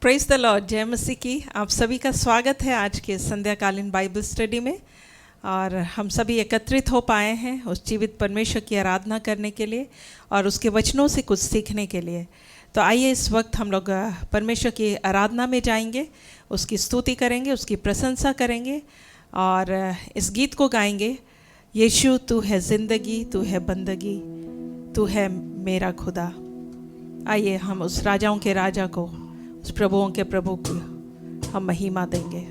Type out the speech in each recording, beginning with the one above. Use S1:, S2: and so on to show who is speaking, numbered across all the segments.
S1: Praise the Lord. जय मसीह की। आप सभी का स्वागत है आज के संध्याकालीन बाइबल स्टडी में। और हम सभी एकत्रित हो पाए हैं उस जीवित परमेश्वर की आराधना करने के लिए और उसके वचनों से कुछ सीखने के लिए। तो आइए इस वक्त हम लोग परमेश्वर की आराधना में जाएंगे, उसकी स्तुति करेंगे, उसकी प्रशंसा करेंगे और इस गीत को गाएंगे। यीशु तू है ज़िंदगी, तू है बंदगी, तू है मेरा खुदा। आइए हम उस राजाओं के राजा को, उस प्रभुओं के प्रभु को हम महिमा देंगे।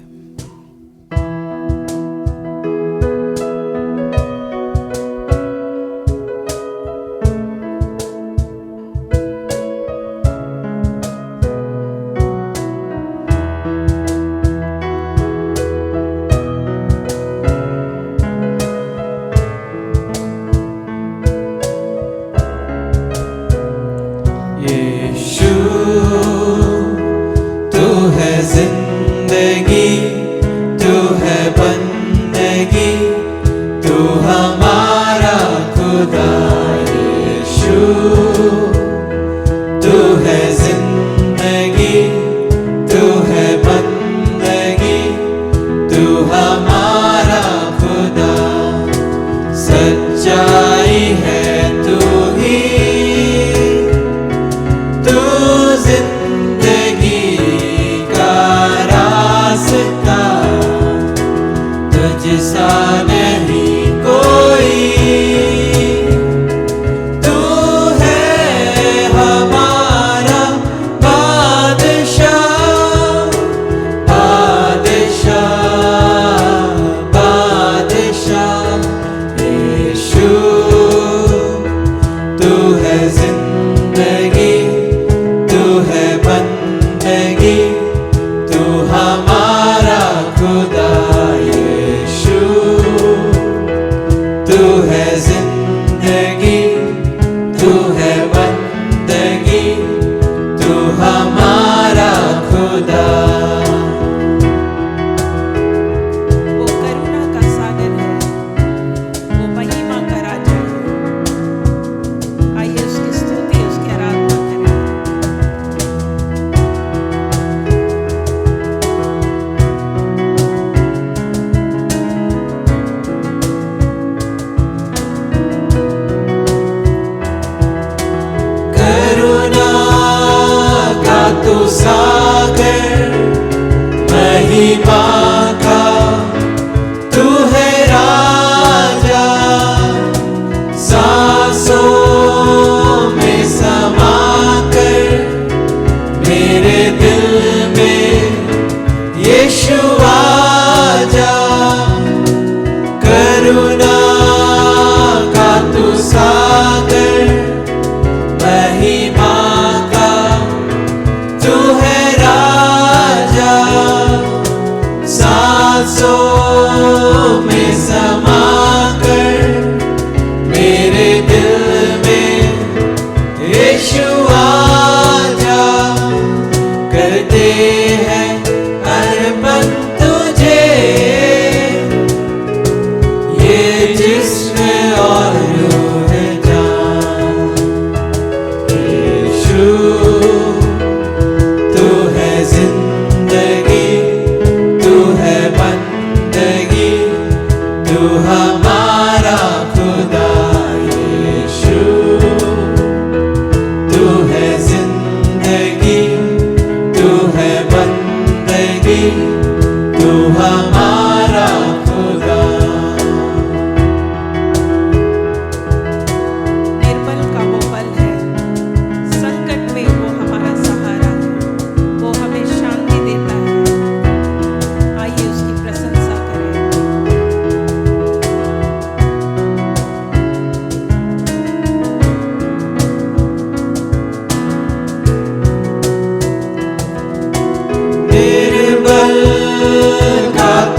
S2: का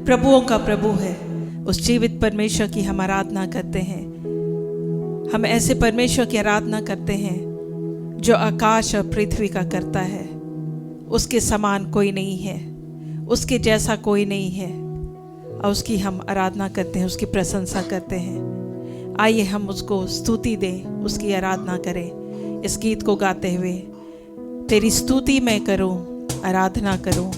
S1: प्रभुओं का प्रभु है, उस जीवित परमेश्वर की हम आराधना करते हैं। हम ऐसे परमेश्वर की आराधना करते हैं जो आकाश और पृथ्वी का करता है। उसके समान कोई नहीं है, उसके जैसा कोई नहीं है, और उसकी हम आराधना करते हैं, उसकी प्रशंसा करते हैं। आइए हम उसको स्तुति दें, उसकी आराधना करें। इस गीत को गाते हुए तेरी स्तुति मैं करूं, आराधना करूं।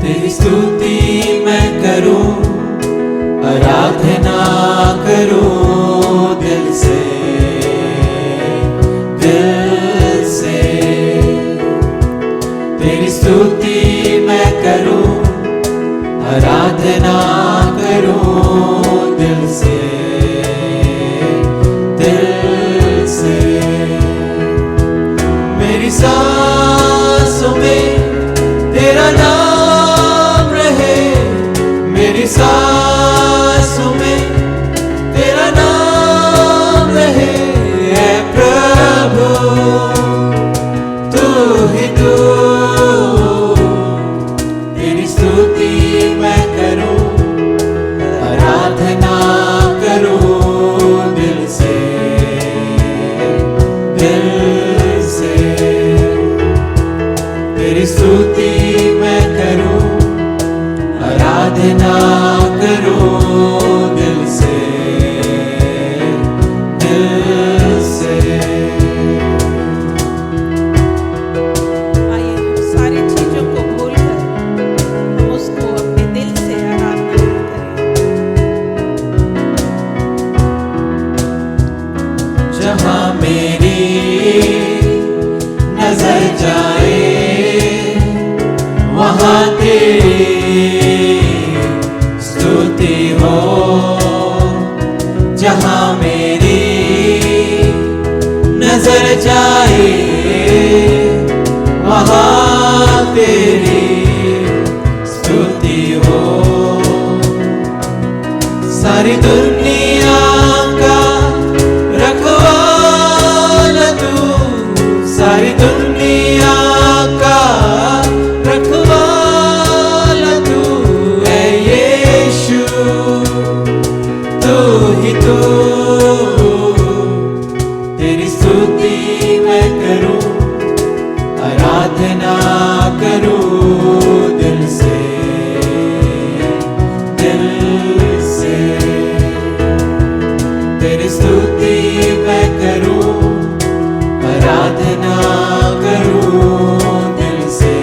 S2: तेरी स्तुति मैं करूं, आराधना करूं दिल से, दिल से। तेरी स्तुति मैं करूं, आराधना करूं दिल से, दिल से। मेरी सांसों में तेरा नाम रहे, मेरी सांसों में तेरा नाम रहे। ऐ प्रभु तू ही तू, तेरी स्तुति मैं करूं, आराधना करूं दिल से, दिल से। तेरी स्तुति मैं करूं, आराधना करूं दिल से, दिल से।
S1: आइए हम सारी चीजों को भूलकर हम उसको अपने दिल से आराधना करें।
S2: जहां मेरी नजर जाए वहां तेरी स्तुति हो, जहां मेरी नजर जाए वहां तेरी स्तुति हो। सारी दुनिया का रखवाला तू, सारी दुनिया का रखवाला तू, ऐ यीशु तू ही तू। तेरी स्तुति मैं करूं, आराधना करूं दिल से, दिल से। तेरी स्तुति मैं करूं, आराधना करूं दिल से,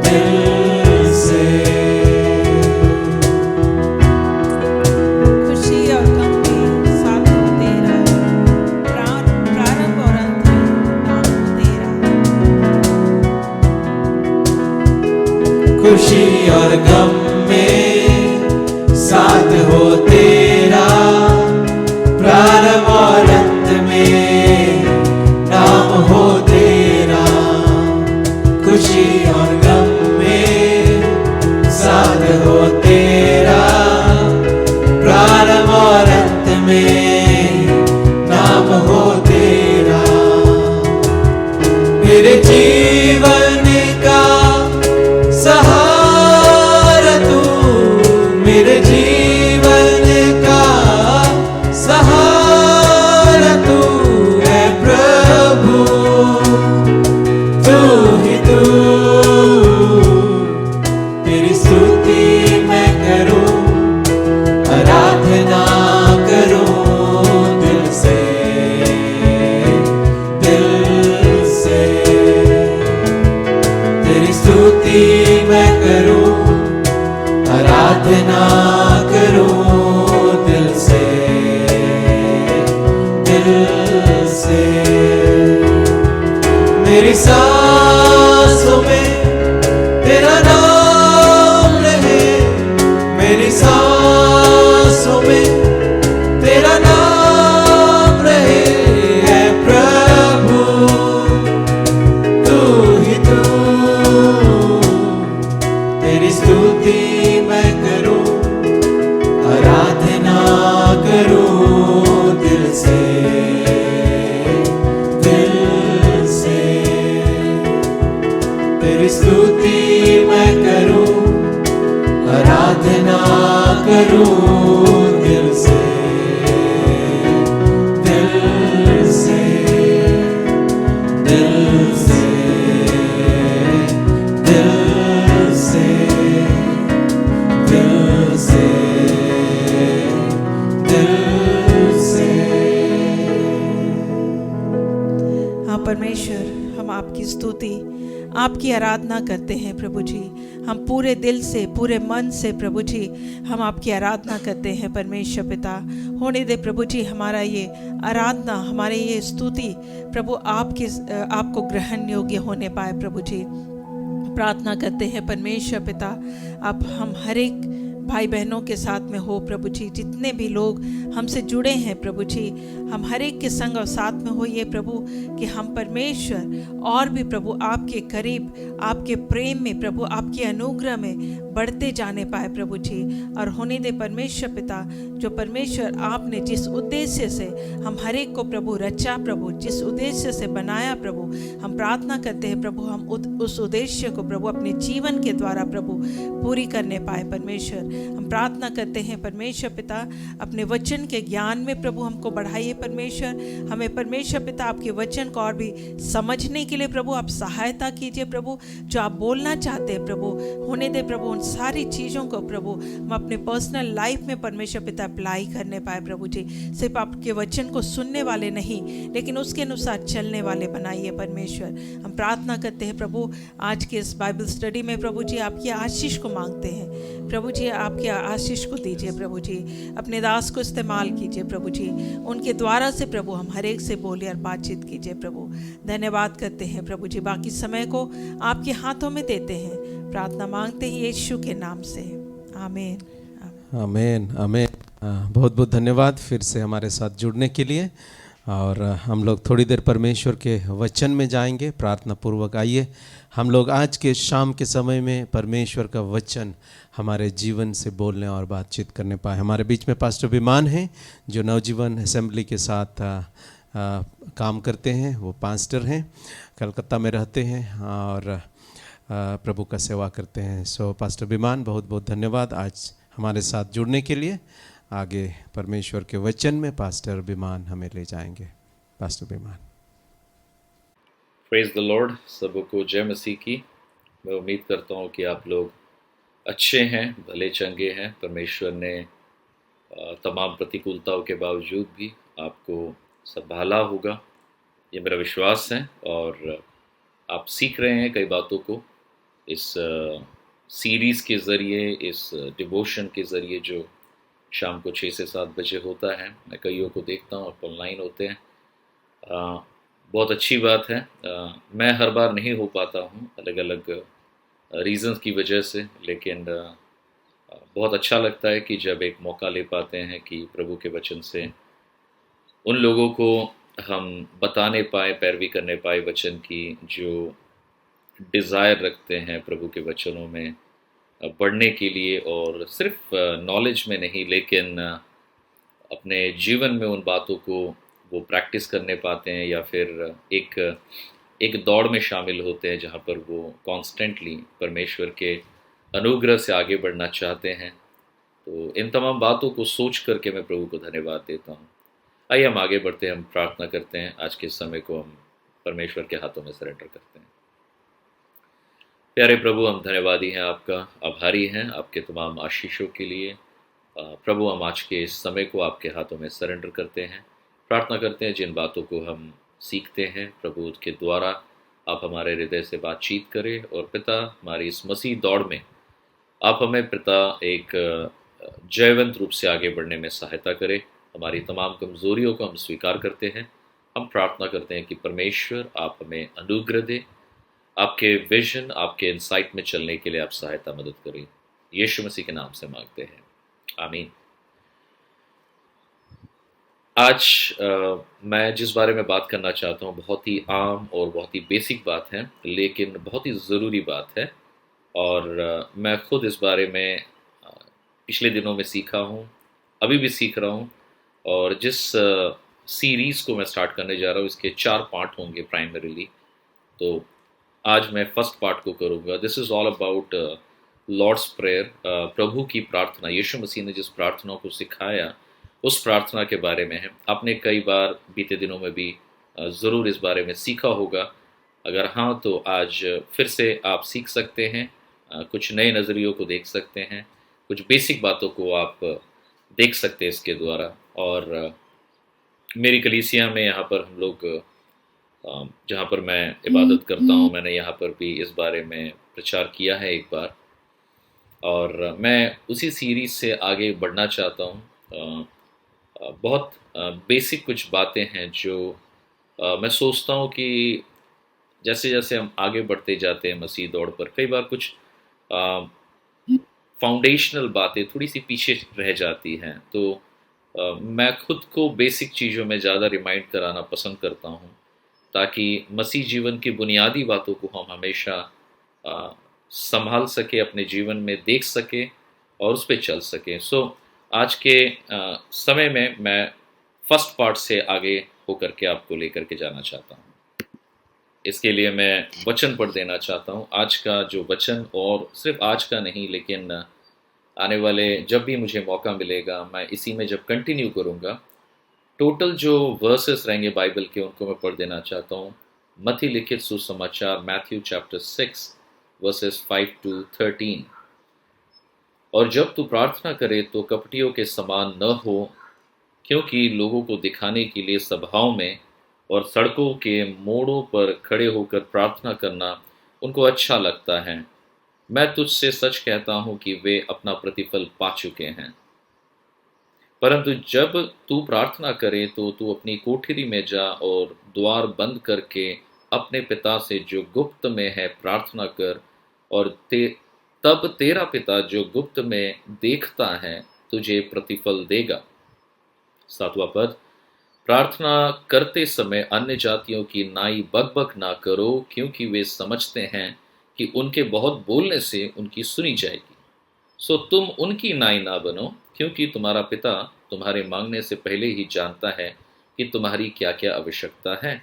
S2: दिल से।
S1: खुशी और गम में साथ हो तेरा, प्रारंभ और अंत में नाम हो तेरा।
S2: खुशी और गम में साथ हो तेरा, प्रारंभ और अंत में नाम हो तेरा। खुशी और गम में साथ हो तेरा, प्रारंभ और अंत में नाम हो तेरा। मेरे जीवन का सहारा तू, मेरे जीवन का सहारा तू, है प्रभु तू ही तू। तेरी स्तुति मैं करूं, आराधना करूं दिल से, दिल से। तेरी स्तुति मैं करूं, आराधना करूं दिल से, दिल से। मेरी सांसों में तेरा नाम रहे, मेरी सांसों में तेरा नाम तेरी स्तुति मैं करूं, आराधना करूं दिल से, दिल से, दिल से, दिल से, दिल से, दिल से।
S1: हाँ परमेश्वर, हम आपकी स्तुति, आपकी आराधना करते हैं प्रभु जी। हम पूरे दिल से, पूरे मन से प्रभु जी हम आपकी आराधना करते हैं परमेश्वर पिता। होने दे प्रभु जी हमारा ये आराधना, हमारे ये स्तुति प्रभु आपको ग्रहण योग्य होने पाए प्रभु जी। प्रार्थना करते हैं परमेश्वर पिता, आप हम हर एक भाई बहनों के साथ में हो प्रभु जी। जितने भी लोग हमसे जुड़े हैं प्रभु जी, हम हर एक के संग और साथ में होइए प्रभु, कि हम परमेश्वर और भी प्रभु आपके करीब, आपके प्रेम में प्रभु, आपके अनुग्रह में बढ़ते जाने पाए प्रभु जी। और होने दे परमेश्वर पिता, जो परमेश्वर आपने जिस उद्देश्य से हम हर एक को प्रभु रचा प्रभु, जिस उद्देश्य से बनाया प्रभु, हम प्रार्थना करते हैं प्रभु हम उस उद्देश्य को प्रभु अपने जीवन के द्वारा प्रभु पूरी करने पाए परमेश्वर। हम प्रार्थना करते हैं परमेश्वर पिता, अपने वचन के ज्ञान में प्रभु हमको बढ़ाइए परमेश्वर। हमें परमेश्वर पिता आपके वचन को और भी समझने के लिए प्रभु आप सहायता कीजिए प्रभु। जो आप बोलना चाहते हैं प्रभु, होने दे प्रभु उन सारी चीज़ों को प्रभु हम अपने पर्सनल लाइफ में परमेश्वर पिता अप्लाई करने पाए प्रभु जी। सिर्फ आपके वचन को सुनने वाले नहीं, लेकिन उसके अनुसार चलने वाले बनाइए परमेश्वर। हम प्रार्थना करते हैं प्रभु आज के इस बाइबल स्टडी में प्रभु जी आपकी आशीष को मांगते हैं प्रभु जी। आपके आशीष को दीजिए प्रभु जी, अपने दास को इस्तेमाल कीजिए प्रभु जी। उनके द्वारा से प्रभु हम हर एक से बोले और बातचीत कीजिए प्रभु। धन्यवाद करते हैं प्रभु जी, बाकी समय को आपके हाथों में देते हैं। प्रार्थना मांगते हैं यीशु के नाम से, आमीन।
S3: आमीन आमीन। बहुत बहुत धन्यवाद फिर से हमारे साथ जुड़ने के लिए। और हम लोग थोड़ी देर परमेश्वर के वचन में जाएंगे प्रार्थना पूर्वक। आइए हम लोग आज के शाम के समय में परमेश्वर का वचन हमारे जीवन से बोलने और बातचीत करने पाए। हमारे बीच में पास्टर विमान हैं जो नवजीवन असेंबली के साथ काम करते हैं। वो पास्टर हैं, कलकत्ता में रहते हैं और प्रभु का सेवा करते हैं। सो पास्टर विमान, बहुत बहुत धन्यवाद आज हमारे साथ जुड़ने के लिए। आगे परमेश्वर के वचन में पास्टर विमान हमें ले जाएंगे। पास्टर विमान।
S4: Praise the Lord. सबको जय मसीह की। मैं उम्मीद करता हूँ कि आप लोग अच्छे हैं, भले चंगे हैं। परमेश्वर ने तमाम प्रतिकूलताओं के बावजूद भी आपको संभाला होगा, ये मेरा विश्वास है। और आप सीख रहे हैं कई बातों को इस सीरीज़ के ज़रिए, इस डिवोशन के ज़रिए जो शाम को 6 से 7 बजे होता है। मैं कईयों को देखता हूँ ऑनलाइन होते हैं। बहुत अच्छी बात है। मैं हर बार नहीं हो पाता हूँ अलग अलग रीज़न्स की वजह से, लेकिन बहुत अच्छा लगता है कि जब एक मौका ले पाते हैं कि प्रभु के वचन से उन लोगों को हम बताने पाए, पैरवी करने पाए वचन की, जो डिज़ायर रखते हैं प्रभु के वचनों में बढ़ने के लिए। और सिर्फ नॉलेज में नहीं, लेकिन अपने जीवन में उन बातों को वो प्रैक्टिस करने पाते हैं, या फिर एक दौड़ में शामिल होते हैं जहाँ पर वो कॉन्स्टेंटली परमेश्वर के अनुग्रह से आगे बढ़ना चाहते हैं। तो इन तमाम बातों को सोच करके मैं प्रभु को धन्यवाद देता हूँ। आइए हम आगे बढ़ते हैं, हम प्रार्थना करते हैं। आज के समय को हम परमेश्वर के हाथों में सरेंडर करते हैं। प्यारे प्रभु, हम धन्यवादी हैं, आपका आभारी हैं आपके तमाम आशीषों के लिए। प्रभु, हम आज के इस समय को आपके हाथों में सरेंडर करते हैं। प्रार्थना करते हैं जिन बातों को हम सीखते हैं प्रभु, उसके द्वारा आप हमारे हृदय से बातचीत करें। और पिता, हमारी इस मसीह दौड़ में आप हमें पिता एक जयवंत रूप से आगे बढ़ने में सहायता करें। हमारी तमाम कमज़ोरियों को हम स्वीकार करते हैं। हम प्रार्थना करते हैं कि परमेश्वर आप हमें अनुग्रह दें, आपके विजन, आपके इंसाइट में चलने के लिए आप सहायता मदद करें। यीशु मसीह के नाम से मांगते हैं, आमीन। आज मैं जिस बारे में बात करना चाहता हूँ बहुत ही आम और बहुत ही बेसिक बात है, लेकिन बहुत ही ज़रूरी बात है। और मैं खुद इस बारे में पिछले दिनों में सीखा हूँ, अभी भी सीख रहा हूँ। और जिस सीरीज़ को मैं स्टार्ट करने जा रहा हूँ, इसके 4 पार्ट होंगे प्राइमरीली। तो आज मैं फर्स्ट पार्ट को करूँगा। This is all about Lord's prayer, प्रभु की प्रार्थना। यीशु मसीह ने जिस प्रार्थना को सिखाया उस प्रार्थना के बारे में है। आपने कई बार बीते दिनों में भी ज़रूर इस बारे में सीखा होगा। अगर हाँ तो आज फिर से आप सीख सकते हैं, कुछ नए नज़रियों को देख सकते हैं, कुछ बेसिक बातों को आप देख सकते हैं इसके द्वारा। और मेरी कलीसिया में यहाँ पर हम लोग जहाँ पर मैं इबादत करता हूँ, मैंने यहाँ पर भी इस बारे में प्रचार किया है एक बार, और मैं उसी सीरीज़ से आगे बढ़ना चाहता हूँ। बहुत बेसिक कुछ बातें हैं जो मैं सोचता हूँ कि जैसे जैसे हम आगे बढ़ते जाते हैं मसीह दौड़ पर, कई बार कुछ फाउंडेशनल बातें थोड़ी सी पीछे रह जाती हैं। तो मैं खुद को बेसिक चीज़ों में ज़्यादा रिमाइंड कराना पसंद करता हूँ, ताकि मसीह जीवन की बुनियादी बातों को हम हमेशा संभाल सके, अपने जीवन में देख सके और उस पर चल सके। सो आज के समय में मैं फर्स्ट पार्ट से आगे होकर के आपको लेकर के जाना चाहता हूँ। इसके लिए मैं वचन पढ़ देना चाहता हूँ। आज का जो वचन, और सिर्फ आज का नहीं लेकिन आने वाले जब भी मुझे मौका मिलेगा मैं इसी में जब कंटिन्यू करूँगा, टोटल जो वर्सेस रहेंगे बाइबल के उनको मैं पढ़ देना चाहता हूँ। मत्ती लिखित सुसमाचार, मैथ्यू चैप्टर 6 वर्सेस 5 to 13। और जब तू प्रार्थना करे तो कपटियों के समान न हो, क्योंकि लोगों को दिखाने के लिए सभाओं में और सड़कों के मोड़ों पर खड़े होकर प्रार्थना करना उनको अच्छा लगता है। मैं तुझसे सच कहता हूँ कि वे अपना प्रतिफल पा चुके हैं। परंतु जब तू प्रार्थना करे तो तू अपनी कोठरी में जा और द्वार बंद करके अपने पिता से जो गुप्त में है प्रार्थना कर, और तब तेरा पिता जो गुप्त में देखता है तुझे प्रतिफल देगा। 7वां पद, प्रार्थना करते समय अन्य जातियों की नाई बकबक ना करो, क्योंकि वे समझते हैं कि उनके बहुत बोलने से उनकी सुनी जाएगी। सो तुम उनकी नाई ना बनो, क्योंकि तुम्हारा पिता तुम्हारे मांगने से पहले ही जानता है कि तुम्हारी क्या क्या आवश्यकता है।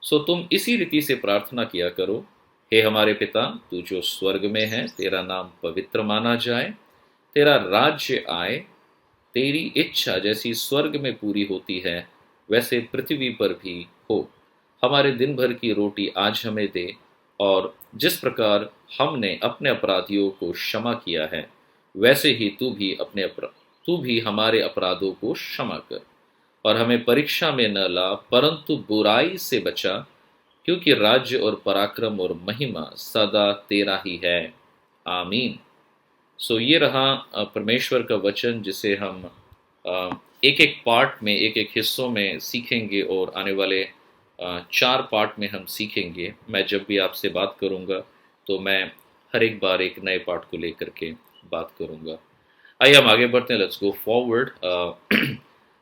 S4: सो तुम इसी रीति से प्रार्थना किया करो, हे हमारे पिता, तू जो स्वर्ग में है, तेरा नाम पवित्र माना जाए, तेरा राज्य आए, तेरी इच्छा जैसी स्वर्ग में पूरी होती है वैसे पृथ्वी पर भी हो। हमारे दिन भर की रोटी आज हमें दे, और जिस प्रकार हमने अपने अपराधियों को क्षमा किया है वैसे ही तू भी हमारे अपराधों को क्षमा कर, और हमें परीक्षा में न ला परंतु बुराई से बचा, क्योंकि राज्य और पराक्रम और महिमा सदा तेरा ही है। आमीन। सो ये रहा परमेश्वर का वचन, जिसे हम एक एक पार्ट में, एक एक हिस्सों में सीखेंगे, और आने वाले 4 पार्ट में हम सीखेंगे। मैं जब भी आपसे बात करूंगा तो मैं हर एक बार एक नए पार्ट को लेकर के बात करूंगा। आइए हम आगे बढ़ते हैं। Let's go forward.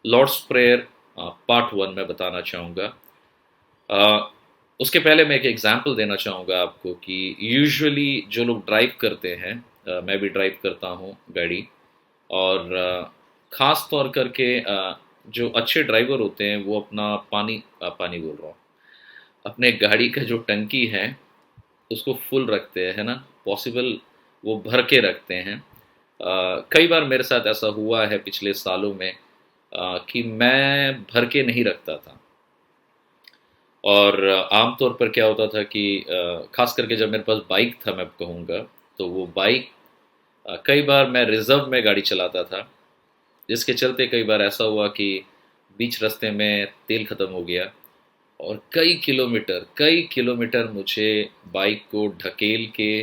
S4: Lord's prayer part 1 में बताना चाहूँगा। उसके पहले मैं एक एग्जांपल देना चाहूँगा आपको कि यूजुअली जो लोग ड्राइव करते हैं, मैं भी ड्राइव करता हूँ गाड़ी, और ख़ास तौर करके जो अच्छे ड्राइवर होते हैं वो अपना पानी बोल रहा हूँ, अपने गाड़ी का जो टंकी है उसको फुल रखते हैं, है ना, पॉसिबल वो भर के रखते हैं। कई बार मेरे साथ ऐसा हुआ है पिछले सालों में कि मैं भर के नहीं रखता था, और आमतौर पर क्या होता था कि ख़ास करके जब मेरे पास बाइक था, मैं कहूँगा, तो वो बाइक कई बार मैं रिज़र्व में गाड़ी चलाता था, जिसके चलते कई बार ऐसा हुआ कि बीच रास्ते में तेल ख़त्म हो गया और कई किलोमीटर मुझे बाइक को ढकेल के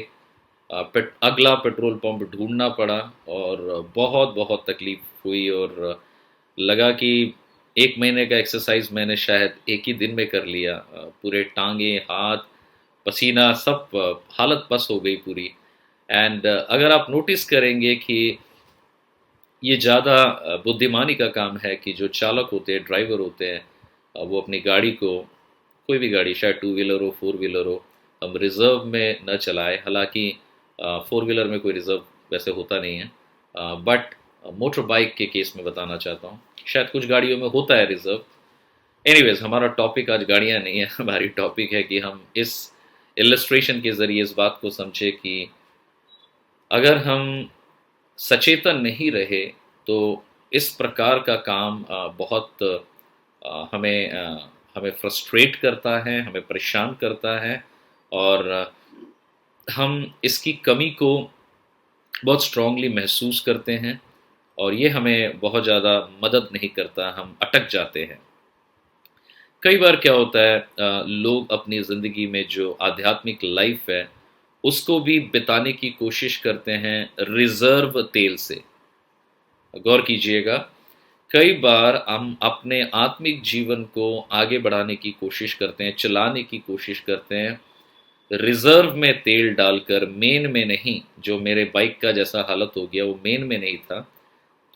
S4: अगला पेट्रोल पंप ढूंढना पड़ा, और बहुत बहुत तकलीफ़ हुई, और लगा कि 1 महीने का एक्सरसाइज मैंने शायद एक ही दिन में कर लिया। पूरे टांगे, हाथ, पसीना, सब हालत पस हो गई पूरी। एंड अगर आप नोटिस करेंगे कि ये ज़्यादा बुद्धिमानी का काम है कि जो चालक होते हैं, ड्राइवर होते हैं, वो अपनी गाड़ी को, कोई भी गाड़ी, शायद 2 व्हीलर हो, 4 व्हीलर हो, हम रिज़र्व में न चलाए। हालांकि 4 व्हीलर में कोई रिज़र्व वैसे होता नहीं है, बट मोटर बाइक के केस में बताना चाहता हूँ, शायद कुछ गाड़ियों में होता है रिज़र्व। एनीवेज, हमारा टॉपिक आज गाड़ियाँ नहीं है, हमारी टॉपिक है कि हम इस इलस्ट्रेशन के ज़रिए इस बात को समझे कि अगर हम सचेतन नहीं रहे तो इस प्रकार का काम बहुत हमें फ्रस्ट्रेट करता है, हमें परेशान करता है, और हम इसकी कमी को बहुत स्ट्रांगली महसूस करते हैं, और ये हमें बहुत ज़्यादा मदद नहीं करता, हम अटक जाते हैं। कई बार क्या होता है, लोग अपनी ज़िंदगी में जो आध्यात्मिक लाइफ है उसको भी बिताने की कोशिश करते हैं रिज़र्व तेल से। गौर कीजिएगा, कई बार हम अपने आत्मिक जीवन को आगे बढ़ाने की कोशिश करते हैं, चलाने की कोशिश करते हैं रिज़र्व में तेल डालकर, मेन में नहीं। जो मेरे बाइक का जैसा हालत हो गया, वो मेन में नहीं था,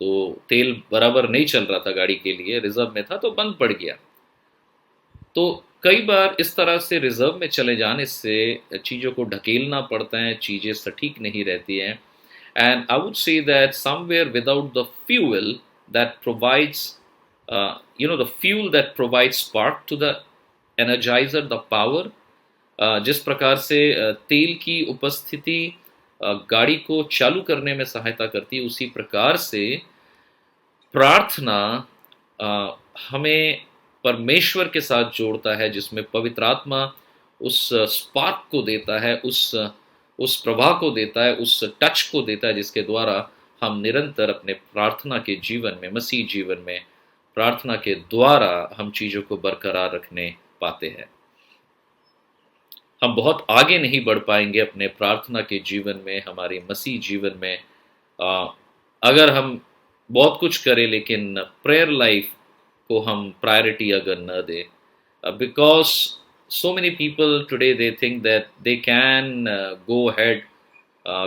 S4: तो तेल बराबर नहीं चल रहा था गाड़ी के लिए, रिज़र्व में था तो बंद पड़ गया। तो कई बार इस तरह से रिज़र्व में चले जाने से चीज़ों को ढकेलना पड़ता है, चीज़ें सटीक नहीं रहती हैं। And I would say that somewhere without the fuel that provides the fuel that provides spark to the energizer, the power, जिस प्रकार से तेल की उपस्थिति गाड़ी को चालू करने में सहायता करती है, उसी प्रकार से प्रार्थना हमें परमेश्वर के साथ जोड़ता है, जिसमें पवित्र आत्मा उस स्पार्क को देता है, उस प्रभाव को देता है, उस टच को देता है, जिसके द्वारा हम निरंतर अपने प्रार्थना के जीवन में, मसीह जीवन में प्रार्थना के द्वारा हम चीज़ों को बरकरार रखने पाते हैं। हम बहुत आगे नहीं बढ़ पाएंगे अपने प्रार्थना के जीवन में, हमारे मसीह जीवन में, अगर हम बहुत कुछ करें लेकिन प्रेयर लाइफ को हम प्रायोरिटी अगर न दें। Because so many people today they think that they can go ahead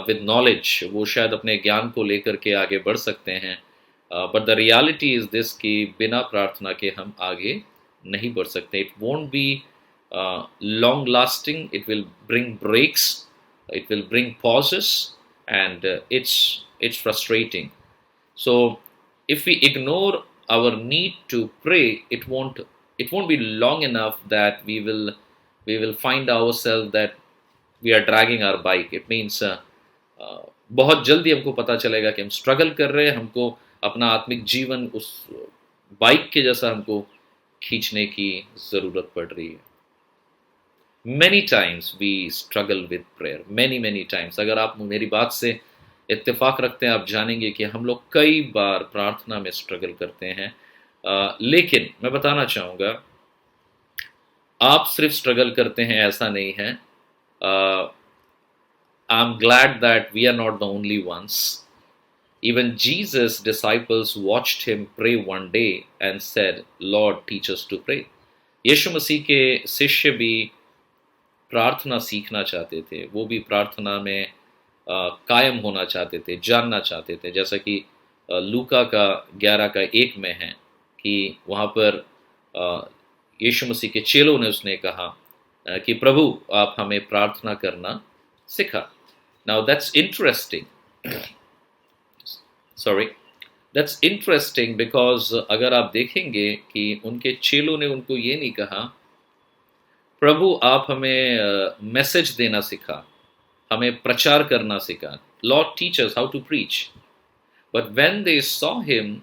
S4: with knowledge, वो शायद अपने ज्ञान को लेकर के आगे बढ़ सकते हैं, but the reality is this कि बिना प्रार्थना के हम आगे नहीं बढ़ सकते। It won't be long lasting, it will bring breaks, it will bring pauses, and it's frustrating. So if we ignore our need to pray, it won't be long enough that we will find ourselves that we are dragging our bike. It means बहुत जल्दी हमको पता चलेगा कि हम struggle कर रहे हैं, हमको अपना आत्मिक जीवन उस बाइक के जैसा हमको खींचने की ज़रूरत पड़ रही है। Many times we struggle with prayer, many times। अगर आप मेरी बात से इत्तेफाक रखते हैं, आप जानेंगे कि हम लोग कई बार प्रार्थना में स्ट्रगल करते हैं। लेकिन मैं बताना चाहूँगा, आप सिर्फ स्ट्रगल करते हैं ऐसा नहीं है। I'm glad that we are not the only ones. Even Jesus' disciples watched him pray one day and said, Lord, teach us to pray। यीशु मसीह के शिष्य भी प्रार्थना सीखना चाहते थे, वो भी प्रार्थना में कायम होना चाहते थे, जानना चाहते थे। जैसा कि लूका का 11:1 में है कि वहाँ पर यीशु मसीह के चेलों ने उसने कहा कि प्रभु आप हमें प्रार्थना करना सिखा। नाउ दैट्स इंटरेस्टिंग बिकॉज अगर आप देखेंगे कि उनके चेलों ने उनको ये नहीं कहा प्रभु आप हमें मैसेज देना सिखा, हमें प्रचार करना सिखा, Lord teach us how to preach. But when they saw him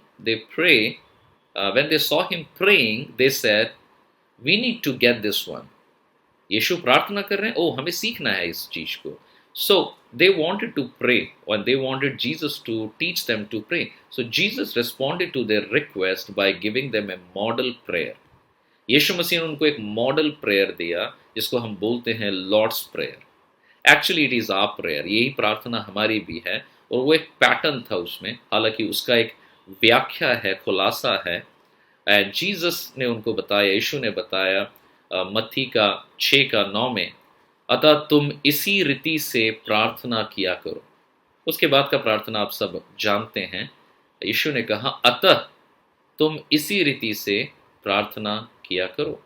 S4: praying they said we need to get this one. Yeshu प्रार्थना कर रहे हैं, ओ हमें सीखना है इस चीज को। So they wanted to pray और they wanted Jesus to teach them to pray. So Jesus responded to their request by giving them a model prayer. Yeshu Masih ने उनको एक मॉडल प्रेयर दिया, जिसको हम बोलते हैं Lord's prayer. Actually it is our prayer, यही प्रार्थना हमारी भी है, और वो एक पैटर्न था उसमें, हालांकि उसका एक व्याख्या है, खुलासा है। जीसस ने उनको बताया, यीशु ने बताया मत्ती का 6:9 में, अतः तुम इसी रीति से प्रार्थना किया करो। उसके बाद का प्रार्थना आप सब जानते हैं। यीशु ने कहा अतः तुम इसी रीति से प्रार्थना किया करो।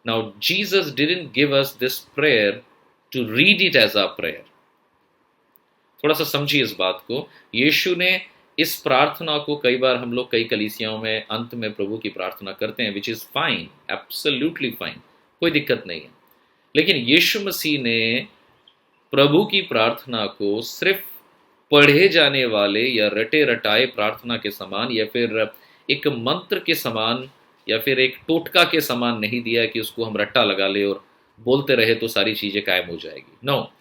S4: Now Jesus didn't give us this prayer to read it as a prayer। थोड़ा सा समझिए इस बात को। यीशु ने इस प्रार्थना को, कई बार हम लोग कई कलीसियाओं में अंत में प्रभु की प्रार्थना करते हैं, which is fine, absolutely fine, कोई दिक्कत नहीं है। लेकिन यीशु मसीह ने प्रभु की प्रार्थना को सिर्फ पढ़े जाने वाले या रटे रटाए प्रार्थना के समान या फिर एक मंत्र के समान या फिर एक टोटका के समान नहीं दिया कि उसको हम रट्टा लगा ले और बोलते रहे तो सारी चीजें कायम हो जाएगी। नो,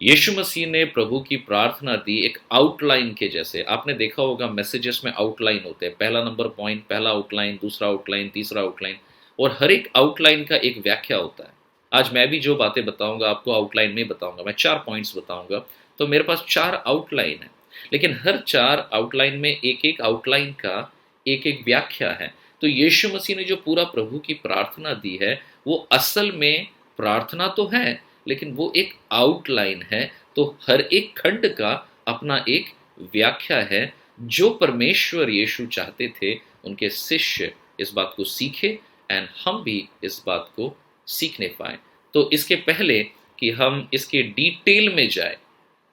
S4: यीशु मसीह ने प्रभु की प्रार्थना दी एक आउटलाइन के जैसे। आपने देखा होगा मैसेजेस में आउटलाइन होते हैं, पहला नंबर पॉइंट, पहला आउटलाइन, दूसरा आउटलाइन, तीसरा आउटलाइन, और हर एक आउटलाइन का एक व्याख्या होता है। आज मैं भी जो बातें बताऊंगा आपको आउटलाइन में बताऊंगा, मैं 4 पॉइंट्स बताऊंगा, तो मेरे पास 4 आउटलाइन है, लेकिन हर 4 आउटलाइन में एक एक आउटलाइन का एक एक व्याख्या है। तो यीशु मसीह ने जो पूरा प्रभु की प्रार्थना दी है वो असल में प्रार्थना तो है, लेकिन वो एक आउटलाइन है। तो हर एक खंड का अपना एक व्याख्या है जो परमेश्वर यीशु चाहते थे उनके शिष्य इस बात को सीखे एंड हम भी इस बात को सीखने पाए। तो इसके पहले कि हम इसके डिटेल में जाए,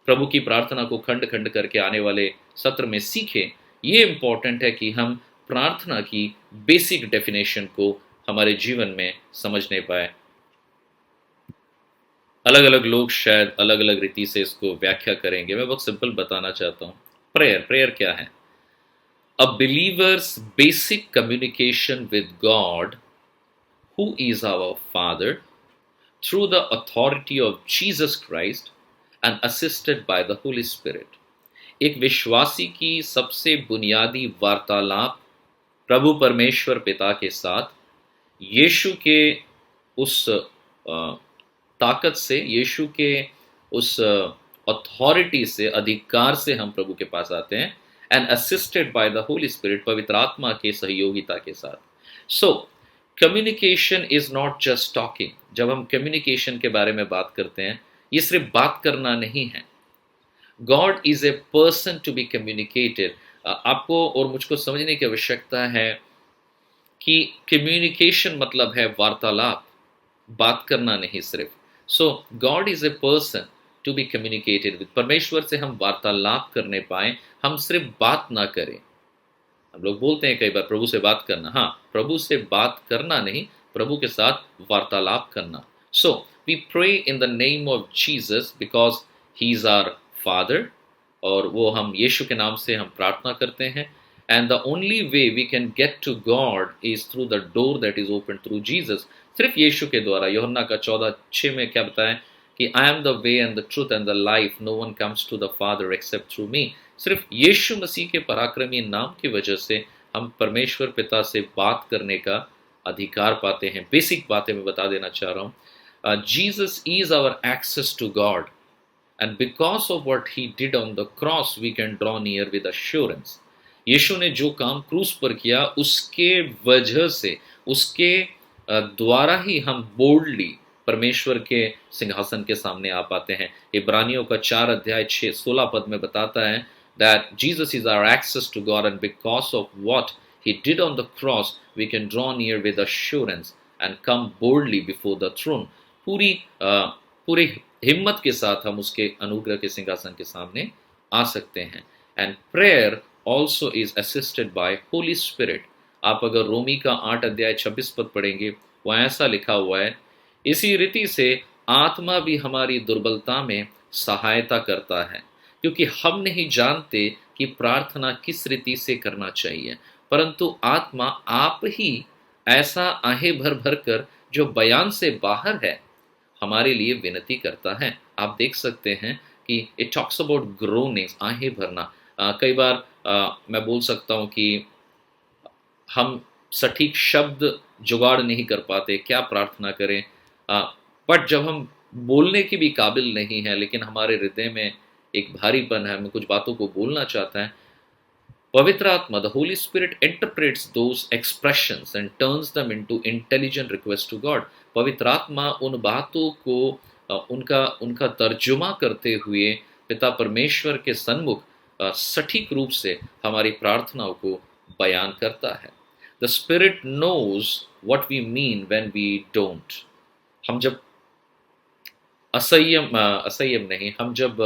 S4: प्रभु की प्रार्थना को खंड खंड करके आने वाले सत्र में सीखें, ये इंपॉर्टेंट है कि हम प्रार्थना की बेसिक डेफिनेशन को हमारे जीवन में समझने पाए। अलग अलग लोग शायद अलग अलग रीति से इसको व्याख्या करेंगे, मैं बहुत सिंपल बताना चाहता हूँ। प्रेयर क्या है? A believer's basic communication with God who is our Father through the authority of Jesus Christ and assisted by the Holy Spirit। एक विश्वासी की सबसे बुनियादी वार्तालाप प्रभु परमेश्वर पिता के साथ यीशु के उस ताकत से, यीशु के उस अथॉरिटी से, अधिकार से हम प्रभु के पास आते हैं, and assisted by the Holy spirit, पवित्र आत्मा के सहयोगिता के साथ। So communication is not just talking. जब हम कम्युनिकेशन के बारे में बात करते हैं, ये सिर्फ बात करना नहीं है। God is a person to be communicated. आपको और मुझको समझने की आवश्यकता है कि कम्युनिकेशन मतलब है वार्तालाप, बात करना नहीं सिर्फ। So God is a person to be communicated with. परमेश्वर से हम वार्तालाप करने पाए, हम सिर्फ बात ना करें। हम लोग बोलते हैं कई बार प्रभु से बात करना, हाँ, प्रभु से बात करना नहीं, प्रभु के साथ वार्तालाप करना। So we pray in the name of Jesus because he is our father, और वो हम यीशु के नाम से हम प्रार्थना करते हैं। And the only way we can get to God is through the door that is open through Jesus. सिर्फ यीशु के द्वारा। यूहन्ना का 14:6 में क्या बताएं कि I am the way and the truth and the life, no one comes to the father except through me. सिर्फ यीशु मसीह के पराक्रमी नाम की वजह से हम परमेश्वर पिता से बात करने का अधिकार पाते हैं। बेसिक बातें मैं बता देना चाह रहा हूँ। Jesus is our access to God, and because of what he did on the cross we can draw near with assurance. Yeshu ने जो काम क्रूस पर किया उसके वजह से, उसके द्वारा ही हम बोल्डली परमेश्वर के सिंहासन के सामने आ पाते हैं। इब्रानियों का 4:16 में बताता है that Jesus is our access to God, and because of what he did on the cross we can draw near with assurance and come boldly before the throne। पूरी हिम्मत के साथ हम उसके अनुग्रह के सिंहासन के सामने आ सकते हैं। And prayer also is assisted by Holy Spirit। आप अगर रोमी का 8:26 पढ़ेंगे, वहाँ ऐसा लिखा हुआ है, इसी रीति से आत्मा भी हमारी दुर्बलता में सहायता करता है, क्योंकि हम नहीं जानते कि प्रार्थना किस रीति से करना चाहिए, परंतु आत्मा आप ही ऐसा आहें भर भर कर जो बयान से बाहर है हमारे लिए विनती करता है। आप देख सकते हैं कि इट टॉक्स अबाउट ग्रोनिंग्स, आहें भरना। कई बार मैं बोल सकता हूँ कि हम सटीक शब्द जुगाड़ नहीं कर पाते, क्या प्रार्थना करें, बट जब हम बोलने की भी काबिल नहीं है, लेकिन हमारे हृदय में एक भारीपन है, हमें कुछ बातों को बोलना चाहता है, पवित्र आत्मा, the Holy Spirit interprets those expressions and turns them into intelligent request to God. पवित्र आत्मा उन बातों को उनका तर्जुमा करते हुए पिता परमेश्वर के सन्मुख सटीक रूप से हमारी प्रार्थनाओं को बयान करता है। The Spirit knows what we mean when we don't. हम जब असंयम नहीं, हम जब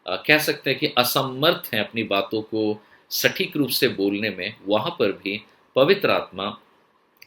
S4: कह सकते हैं कि असमर्थ हैं अपनी बातों को सटीक रूप से बोलने में, वहाँ पर भी पवित्र आत्मा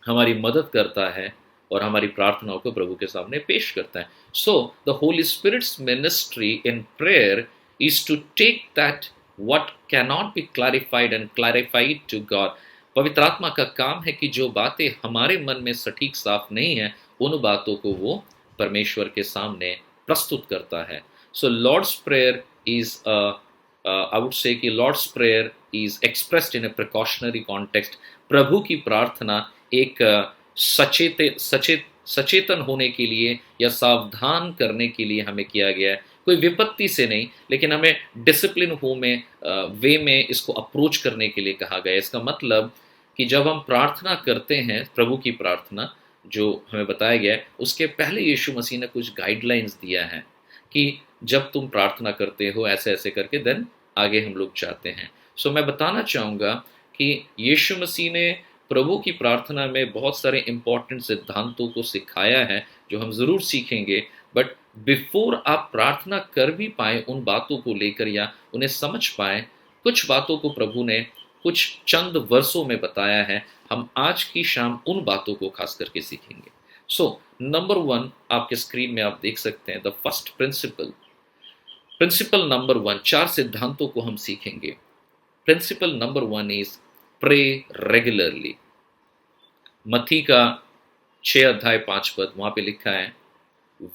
S4: हमारी मदद करता है और हमारी प्रार्थनाओं को प्रभु के सामने पेश करता है. So the Holy Spirit's ministry in prayer is to take that what can not be clarified and clarified to God. पवित्र आत्मा का काम है कि जो बातें हमारे मन में सटीक साफ नहीं है, उन बातों को वो परमेश्वर के सामने प्रस्तुत करता है. So Lord's prayer is I would say कि Lord's prayer is expressed in a precautionary context. प्रभु की प्रार्थना एक सचेतन होने के लिए या सावधान करने के लिए हमें किया गया है. कोई विपत्ति से नहीं, लेकिन हमें डिसिप्लिन वे में इसको अप्रोच करने के लिए कहा गया है. इसका मतलब कि जब हम प्रार्थना करते हैं, प्रभु की प्रार्थना जो हमें बताया गया है, उसके पहले यीशु मसीह ने कुछ गाइडलाइंस दिया है कि जब तुम प्रार्थना करते हो ऐसे ऐसे करके देन आगे हम लोग जाते हैं. सो मैं बताना चाहूँगा कि यीशु मसीह ने प्रभु की प्रार्थना में बहुत सारे इंपॉर्टेंट सिद्धांतों को सिखाया है जो हम ज़रूर सीखेंगे. बट बिफोर आप प्रार्थना कर भी पाए उन बातों को लेकर या उन्हें समझ पाए, कुछ बातों को प्रभु ने कुछ चंद वर्षों में बताया है. हम आज की शाम उन बातों को खास करके सीखेंगे. सो नंबर 1 आपके स्क्रीन में आप देख सकते हैं. द फर्स्ट प्रिंसिपल नंबर 1, 4 सिद्धांतों को हम सीखेंगे. Principle number 1 is pray regularly. Matti का 6 अध्याय 5 पद, वहां पे लिखा है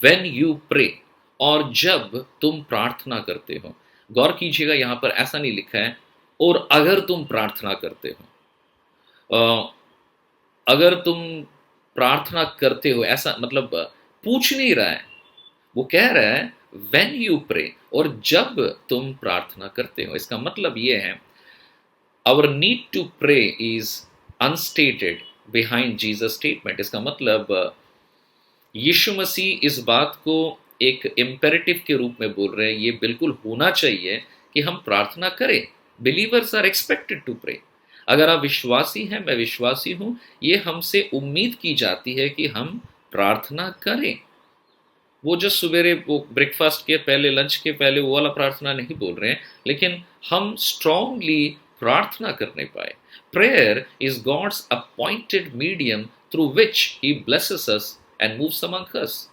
S4: व्हेन यू प्रे, और जब तुम प्रार्थना करते हो. गौर कीजिएगा, यहां पर ऐसा नहीं लिखा है और अगर तुम प्रार्थना करते हो. अगर तुम प्रार्थना करते हो ऐसा मतलब पूछ नहीं रहा है, वो कह रहा है व्हेन यू प्रे, और जब तुम प्रार्थना करते हो. इसका मतलब ये है our need to pray is unstated behind Jesus statement. इसका मतलब यीशु मसीह इस बात को एक इम्पेरेटिव के रूप में बोल रहे हैं. ये बिल्कुल होना चाहिए कि हम प्रार्थना करें. Believers are expected to pray. अगर आप विश्वासी हैं, मैं विश्वासी हूं, ये हमसे उम्मीद की जाती है कि हम प्रार्थना करें. वो जो सवेरे वो ब्रेकफास्ट के पहले, लंच के पहले वो वाला प्रार्थना नहीं बोल रहे हैं, लेकिन हम स्ट्रांगली प्रार्थना करने पाए. Prayer is God's appointed medium through which he blesses us and moves among us.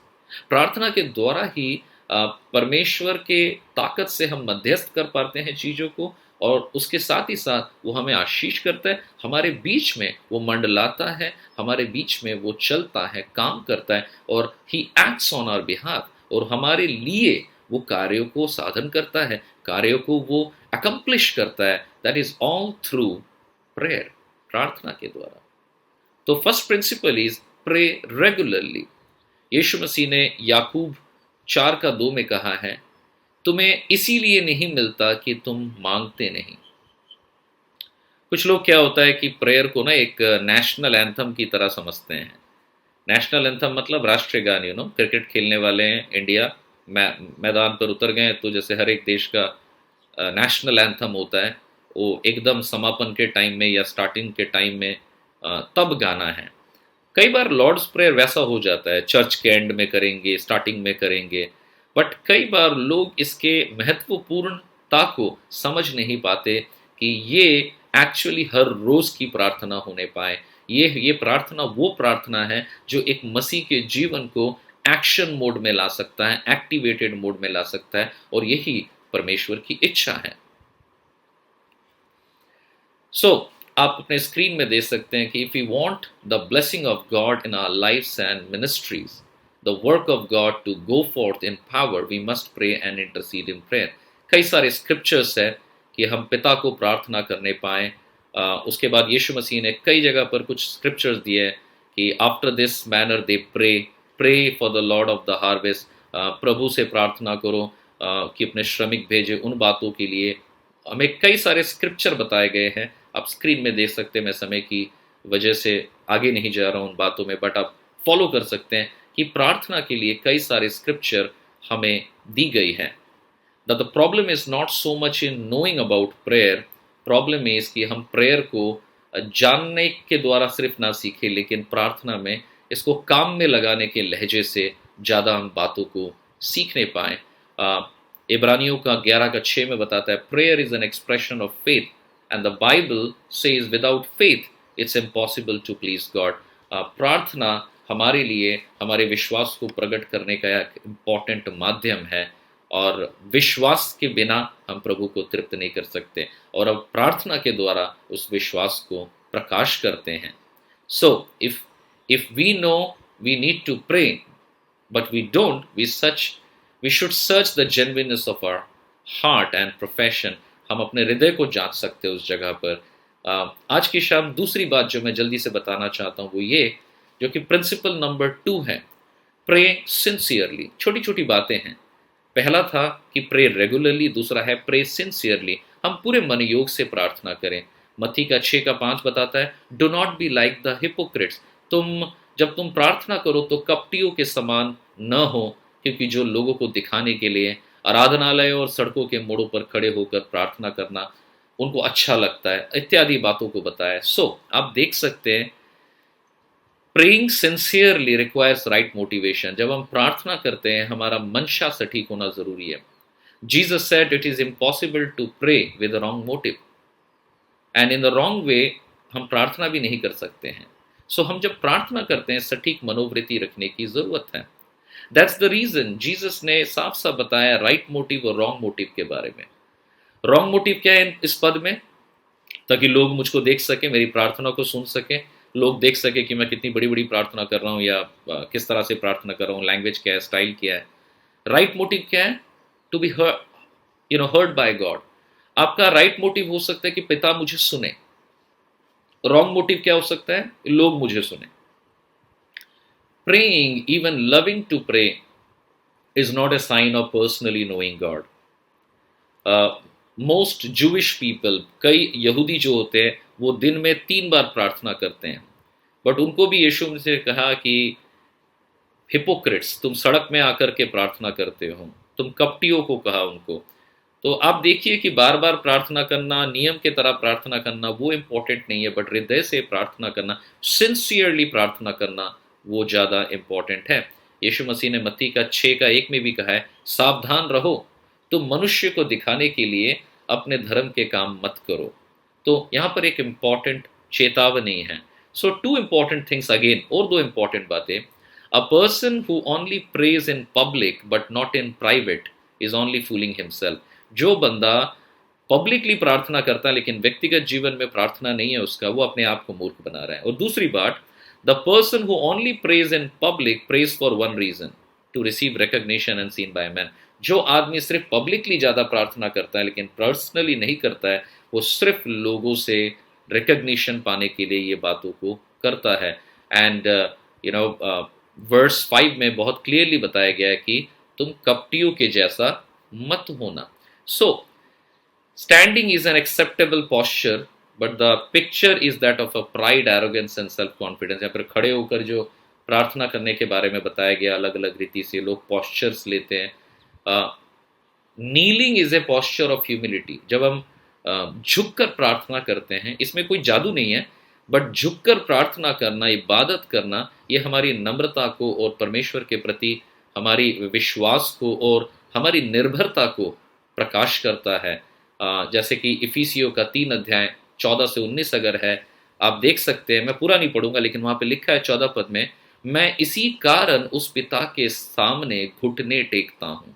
S4: प्रार्थना के द्वारा ही परमेश्वर के ताकत से हम मध्यस्थ कर पाते हैं चीज़ों को, और उसके साथ ही साथ वो हमें आशीष करता है. हमारे बीच में वो मंडलाता है, हमारे बीच में वो चलता है, काम करता है, और he acts on our behalf, और हमारे लिए वो कार्यों को साधन करता है, कार्यों को वो अकम्प्लिश करता है. That is all through prayer, प्रार्थना के द्वारा. तो first principle is pray regularly. Yeshu Masih ने याकूब 4:2 में कहा है तुम्हें इसीलिए नहीं मिलता कि तुम मांगते नहीं. कुछ लोग क्या होता है कि प्रेयर को ना एक नेशनल एंथम की तरह समझते हैं. नेशनल एंथम मतलब राष्ट्रीय गान. क्रिकेट खेलने वाले हैं इंडिया, मैदान पर उतर गए तो जैसे हर एक देश का नेशनल एंथम होता है, वो एकदम समापन के टाइम में या स्टार्टिंग के टाइम में तब गाना है. कई बार लॉर्ड्स प्रेयर वैसा हो जाता है, चर्च के एंड में करेंगे, स्टार्टिंग में करेंगे. बट कई बार लोग इसके महत्वपूर्णता को समझ नहीं पाते कि ये एक्चुअली हर रोज की प्रार्थना होने पाए. ये प्रार्थना वो प्रार्थना है जो एक मसीह के जीवन को एक्शन मोड में ला सकता है, एक्टिवेटेड मोड में ला सकता है, और यही परमेश्वर की इच्छा है. सो आप अपने स्क्रीन में देख सकते हैं कि if you want the blessing of God in our lifes and ministries, the work of God to go forth in power, we must pray and intercede in prayer. कई सारे स्क्रिप्चर्स है कि हम पिता को प्रार्थना करने पाए. उसके बाद यीशु मसीह ने कई जगह पर कुछ स्क्रिप्चर्स दिए कि after this manner they pray for the Lord of the harvest. प्रभु से प्रार्थना करो कि अपने श्रमिक भेजे. उन बातों के लिए हमें कई सारे स्क्रिप्चर बताए गए हैं. आप स्क्रीन में देख सकते हैं. मैं समय की वजह से आगे नहीं जा रहा हूँ उन बातों में, बट आप फॉलो कर सकते हैं कि प्रार्थना के लिए कई सारे स्क्रिप्चर हमें दी गई है. The problem is not so much in knowing about prayer. Problem is कि हम प्रेयर को जानने के द्वारा सिर्फ ना सीखें, लेकिन प्रार्थना में इसको काम में लगाने के लहजे से ज़्यादा हम बातों को सीखने पाएँ. इब्रानियों का 11:6 में बताता है prayer is an expression of faith, and the Bible says without faith it's impossible to please God. प्रार्थना हमारे लिए हमारे विश्वास को प्रकट करने का एक इम्पॉर्टेंट माध्यम है, और विश्वास के बिना हम प्रभु को तृप्त नहीं कर सकते, और अब प्रार्थना के द्वारा उस विश्वास को प्रकाश करते हैं। So if we know we need to pray but we don't, we should search the genuineness of our heart and profession. हम अपने हृदय को जांच सकते हैं उस जगह पर। आज की शाम दूसरी बात जो मैं जल्दी से बताना चाहता हूँ वो ये, जो कि प्रिंसिपल नंबर 2 है, प्रे सिंसियरली। छोटी छोटी बातें हैं। पहला था कि प्रे रेगुलरली, दूसरा है प्रे सिंसियरली। हम पूरे मन योग से प्रार्थना करें। मत्ती का 6:5 बताता है, do not be like the hypocrites. जब तुम प्रार्थना करो तो कपटियों के समान न हो, क्योंकि जो लोगों को दिखाने के लिए आराधनालयों और सड़कों के मोड़ों पर खड़े होकर प्रार्थना करना उनको अच्छा लगता है, इत्यादि बातों को बताया। आप देख सकते हैं, praying sincerely requires right motivation. जब हम प्रार्थना करते हैं हमारा मंशा सटीक होना जरूरी है। Jesus said it is impossible to pray with wrong motive, and in the wrong way हम प्रार्थना भी नहीं कर सकते हैं। हम जब प्रार्थना करते हैं सटीक मनोवृत्ति रखने की जरूरत है। दैट्स द रीजन जीसस ने साफ साफ बताया राइट मोटिव और रॉन्ग मोटिव के बारे में। रॉन्ग मोटिव क्या है इस पद में? ताकि लोग मुझको देख सके, मेरी प्रार्थना को सुन सके, लोग देख सके कि मैं कितनी बड़ी बड़ी प्रार्थना कर रहा हूँ या किस तरह से प्रार्थना कर रहा हूँ, लैंग्वेज क्या है, स्टाइल क्या है। राइट मोटिव क्या है? To be heard by God. आपका राइट मोटिव हो सकता है कि पिता मुझे सुने। रॉन्ग मोटिव क्या हो सकता है? लोग मुझे सुने। Praying, even loving to pray, is not a sign of personally knowing God. Most Jewish people, कई यहूदी जो होते हैं वो दिन में 3 बार प्रार्थना करते हैं, बट उनको भी यीशु से कहा कि हिपोक्रिट्स, तुम सड़क में आकर के प्रार्थना करते हो, तुम कपटियों को कहा उनको। तो आप देखिए कि बार बार प्रार्थना करना, नियम के तरह प्रार्थना करना वो इम्पोर्टेंट नहीं है, बट हृदय से प्रार्थना करना, सिंसियरली प्रार्थना करना वो ज़्यादा इम्पोर्टेंट है। यीशु मसीह ने मत्ती का 6:1 में भी कहा है, सावधान रहो, तुम मनुष्य को दिखाने के लिए अपने धर्म के काम मत करो। तो यहाँ पर एक इम्पॉर्टेंट चेतावनी है। 2 important things again, और 2 important बातें। A person who only prays in public but not in private is only fooling himself. जो बंदा पब्लिकली प्रार्थना करता है लेकिन व्यक्तिगत जीवन में प्रार्थना नहीं है उसका, वो अपने आप को मूर्ख बना रहा है। और दूसरी बात, the person who only prays in public prays for one reason, to receive recognition and seen by man. जो आदमी सिर्फ पब्लिकली ज़्यादा प्रार्थना करता है लेकिन पर्सनली नहीं करता है, वो सिर्फ लोगों से रिकॉग्निशन पाने के लिए ये बातों को करता है। एंड वर्स 5 में बहुत क्लियरली बताया गया है कि तुम कपटियों के जैसा मत होना। Standing is an acceptable posture, but the picture is that of a pride, arrogance and self-confidence। यहाँ पर खड़े होकर जो प्रार्थना करने के बारे में बताया गया, अलग अलग रीति से लोग postures लेते हैं। Kneeling is a posture of humility। जब हम झुककर प्रार्थना करते हैं, इसमें कोई जादू नहीं है, बट झुककर प्रार्थना करना, इबादत करना, ये हमारी नम्रता को और परमेश्वर के प्रति हमारी विश्वास को और हमारी निर्भरता को प्रकाश करता है। जैसे कि इफिसियों का 3:14-19 अगर है, आप देख सकते हैं, मैं पूरा नहीं पढ़ूंगा लेकिन वहां पे लिखा है 14 पद में, मैं इसी कारण उस पिता के सामने घुटने टेकता हूं।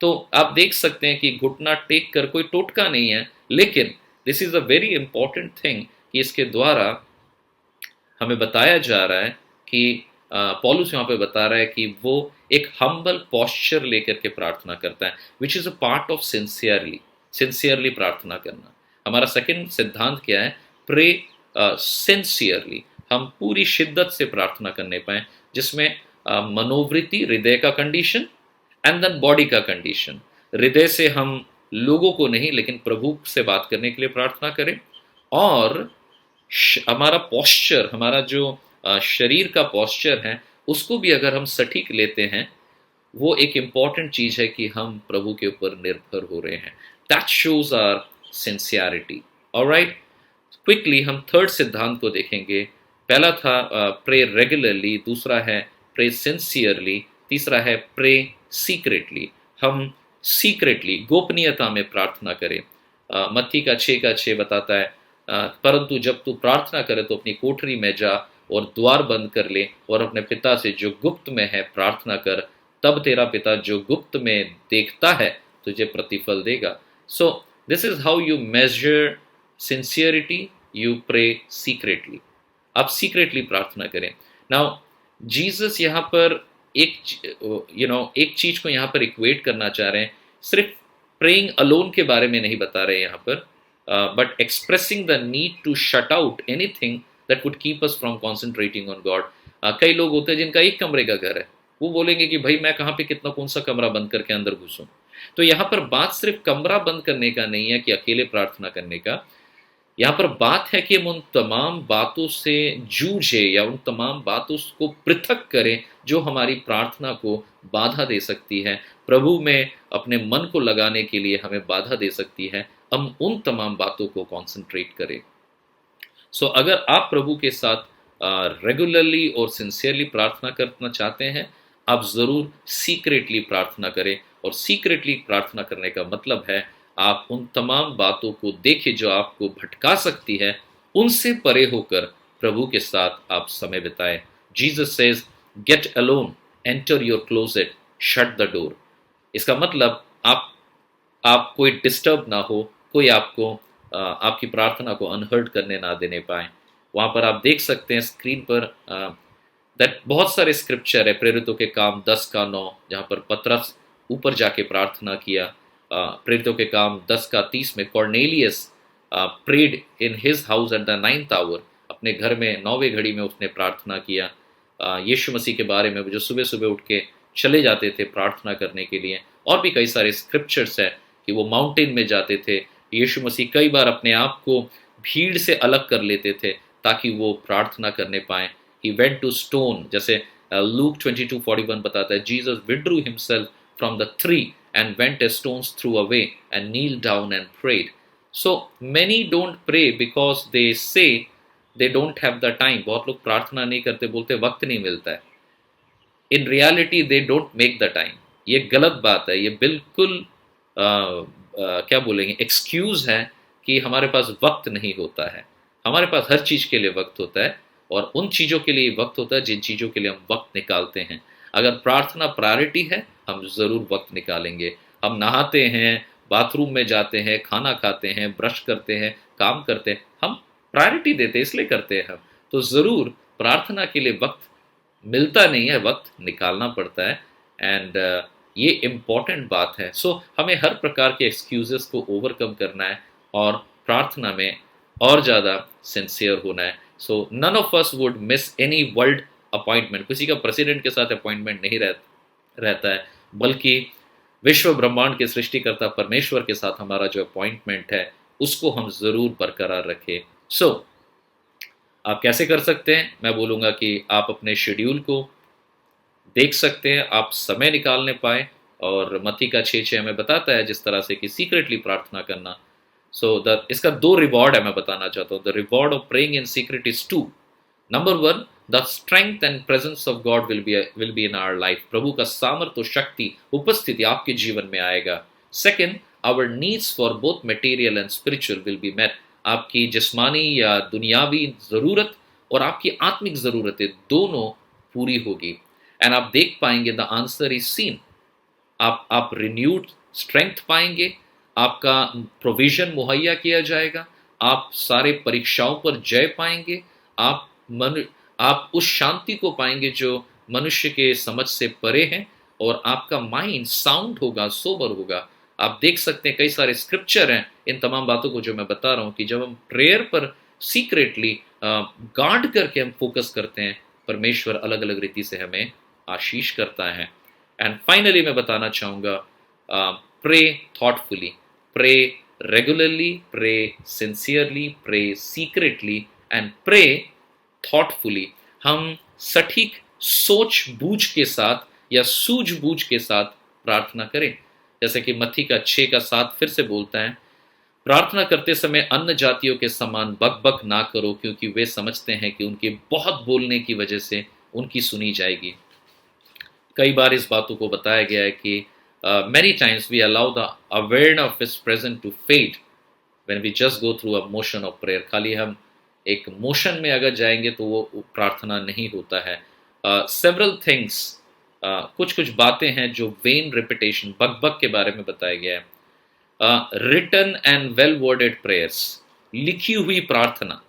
S4: तो आप देख सकते हैं कि घुटना टेक कर कोई टोटका नहीं है, लेकिन this is a very important thing कि इसके द्वारा हमें बताया जा रहा है कि पौलुस यहाँ पे बता रहा है कि वो एक हम्बल पॉस्चर लेकर के प्रार्थना करता है, which is a part of sincerely प्रार्थना करना। हमारा सेकंड सिद्धांत क्या है? Pray sincerely. हम पूरी शिद्दत से प्रार्थना करने पाए, जिसमें मनोवृत्ति, हृदय का कंडीशन एंड देन बॉडी का कंडीशन। हृदय से हम लोगों को नहीं लेकिन प्रभु से बात करने के लिए प्रार्थना करें, और हमारा पॉस्चर, हमारा जो शरीर का पॉस्चर है, उसको भी अगर हम सटीक लेते हैं, वो एक इम्पॉर्टेंट चीज है कि हम प्रभु के ऊपर निर्भर हो रहे हैं। That shows our sincerity. Alright, quickly हम थर्ड सिद्धांत को देखेंगे। पहला था प्रे रेगुलरली, दूसरा है प्रे सिंसियरली, तीसरा है प्रे सीक्रेटली। हम सीक्रेटली, गोपनीयता में प्रार्थना करें। मत्ती का 6:6 बताता है, परंतु जब तू प्रार्थना करे तो अपनी कोठरी में जा और द्वार बंद कर ले और अपने पिता से जो गुप्त में है प्रार्थना कर, तब तेरा पिता जो गुप्त में देखता है तुझे प्रतिफल देगा। So this is how you measure sincerity, you pray secretly. आप सीक्रेटली प्रार्थना करें। नाउ जीसस यहाँ पर एक चीज को यहाँ पर इक्वेट करना चाह रहे हैं, सिर्फ प्रेइंग अलोन के बारे में नहीं बता रहे यहाँ पर, but expressing the need to shut out anything that would keep us from concentrating on God. कई लोग होते हैं जिनका एक कमरे का घर है, वो बोलेंगे कि भाई मैं कहाँ पे कितना कौन सा कमरा बंद करके अंदर घुसूं। तो यहाँ पर बात सिर्फ कमरा बंद करने का नहीं है कि अकेले प्रार्थना करने का, यहाँ पर बात है कि हम उन तमाम बातों से जूझे या उन तमाम बातों को पृथक करें जो हमारी प्रार्थना को बाधा दे सकती है, प्रभु में अपने मन को लगाने के लिए हमें बाधा दे सकती है। हम उन तमाम बातों को कॉन्सेंट्रेट करें। सो अगर आप प्रभु के साथ रेगुलरली और सिंसियरली प्रार्थना करना चाहते हैं, आप ज़रूर सीक्रेटली प्रार्थना करें। और सीक्रेटली प्रार्थना करने का मतलब है आप उन तमाम बातों को देखें जो आपको भटका सकती है, उनसे परे होकर प्रभु के साथ आप समय बिताएं। Jesus says get alone, enter your closet, shut the door. इसका मतलब आप कोई डिस्टर्ब ना हो, कोई आपको आपकी प्रार्थना को अनहर्ड करने ना देने पाए। वहाँ पर आप देख सकते हैं स्क्रीन पर दैट बहुत सारे स्क्रिप्चर है, प्रेरितों के काम 10:9, जहाँ पर पतरस ऊपर जाके प्रार्थना किया। प्रेरितों के काम 10:30 में Cornelius prayed in his house at the 9th hour, अपने घर में 9वें घड़ी में उसने प्रार्थना किया। यीशु मसीह के बारे में जो सुबह सुबह उठ के चले जाते थे प्रार्थना करने के लिए। और भी कई सारे स्क्रिप्चर्स है कि वो माउंटेन में जाते थे। यीशु मसीह कई बार अपने आप को भीड़ से अलग कर लेते थे ताकि वो प्रार्थना करने पाए। ही वेंट टू स्टोन, जैसे लूक 22:41 बताता है, Jesus withdrew himself from the tree and went a stone's throw away and kneeled down and prayed. So many don't pray because they say they don't have the time. बहुत लोग प्रार्थना नहीं करते, बोलते वक्त नहीं मिलता है। In reality they don't make the time. ये गलत बात है, ये बिल्कुल क्या बोलेंगे, एक्सक्यूज है कि हमारे पास वक्त नहीं होता है। हमारे पास हर चीज़ के लिए वक्त होता है और उन चीज़ों के लिए वक्त होता है जिन चीज़ों के लिए हम वक्त निकालते हैं। अगर प्रार्थना प्रायोरिटी है, हम ज़रूर वक्त निकालेंगे। हम नहाते हैं, बाथरूम में जाते हैं, खाना खाते हैं, ब्रश करते हैं, काम करते हैं, हम प्रायोरिटी देते हैं, इसलिए करते हैं हम। तो ज़रूर प्रार्थना के लिए वक्त मिलता नहीं है, वक्त निकालना पड़ता है। एंड ये इम्पॉर्टेंट बात है। सो हमें हर प्रकार के एक्सक्यूज़ेस को ओवरकम करना है और प्रार्थना में और ज़्यादा सिंसियर होना है। So none of us would miss any world appointment. किसी का प्रेसिडेंट के साथ अपॉइंटमेंट नहीं रहता है, बल्कि विश्व ब्रह्मांड के सृष्टिकर्ता परमेश्वर के साथ हमारा जो अपॉइंटमेंट है उसको हम ज़रूर बरकरार रखें। सो आप कैसे कर सकते हैं? मैं बोलूँगा कि आप अपने शेड्यूल को देख सकते हैं, आप समय निकालने पाए। और मत्ती का 6:6 हमें बताता है जिस तरह से कि सीक्रेटली प्रार्थना करना। सो इसका 2 रिवॉर्ड है, मैं बताना चाहता हूँ। The reward of praying in secret is 2। Number 1, the strength and presence of God will be in our life. प्रभु का सामर्थ्य, शक्ति, उपस्थिति आपके जीवन में आएगा। Second, our needs for both material and spiritual will be met. आपकी जिस्मानी या दुनियावी ज़रूरत और आपकी आत्मिक ज़रूरतें दोनों पूरी होगी। एंड आप देख पाएंगे द आंसर इज सीन। आप रिन्यूड स्ट्रेंथ पाएंगे, आपका प्रोविजन मुहैया किया जाएगा, आप सारे परीक्षाओं पर जय पाएंगे, आप उस शांति को पाएंगे जो मनुष्य के समझ से परे है, और आपका माइंड साउंड होगा, सोबर होगा। आप देख सकते हैं कई सारे स्क्रिप्चर हैं इन तमाम बातों को जो मैं बता रहा हूँ कि जब हम प्रेयर पर सीक्रेटली गार्ड करके हम फोकस करते हैं, परमेश्वर अलग अलग रीति से हमें आशीष करता है। एंड फाइनली मैं बताना चाहूँगा, pray thoughtfully, pray regularly, pray sincerely, pray secretly and pray thoughtfully. हम सटीक सोच बूझ के साथ या सूझबूझ के साथ प्रार्थना करें। जैसे कि मत्ती का 6:7 फिर से बोलता है, प्रार्थना करते समय अन्य जातियों के समान बक ना करो, क्योंकि वे समझते हैं कि उनके बहुत बोलने की वजह से उनकी सुनी जाएगी। कई बार इस बातों को बताया गया है कि many times we allow the awareness of His presence to fade when we just go through a motion of prayer। खाली हम एक मोशन में अगर जाएंगे तो वो प्रार्थना नहीं होता है। सेवरल थिंग्स, कुछ कुछ बातें हैं जो वेन रिपीटेशन, बक के बारे में बताया गया है। Written and well worded prayers, लिखी हुई प्रार्थना,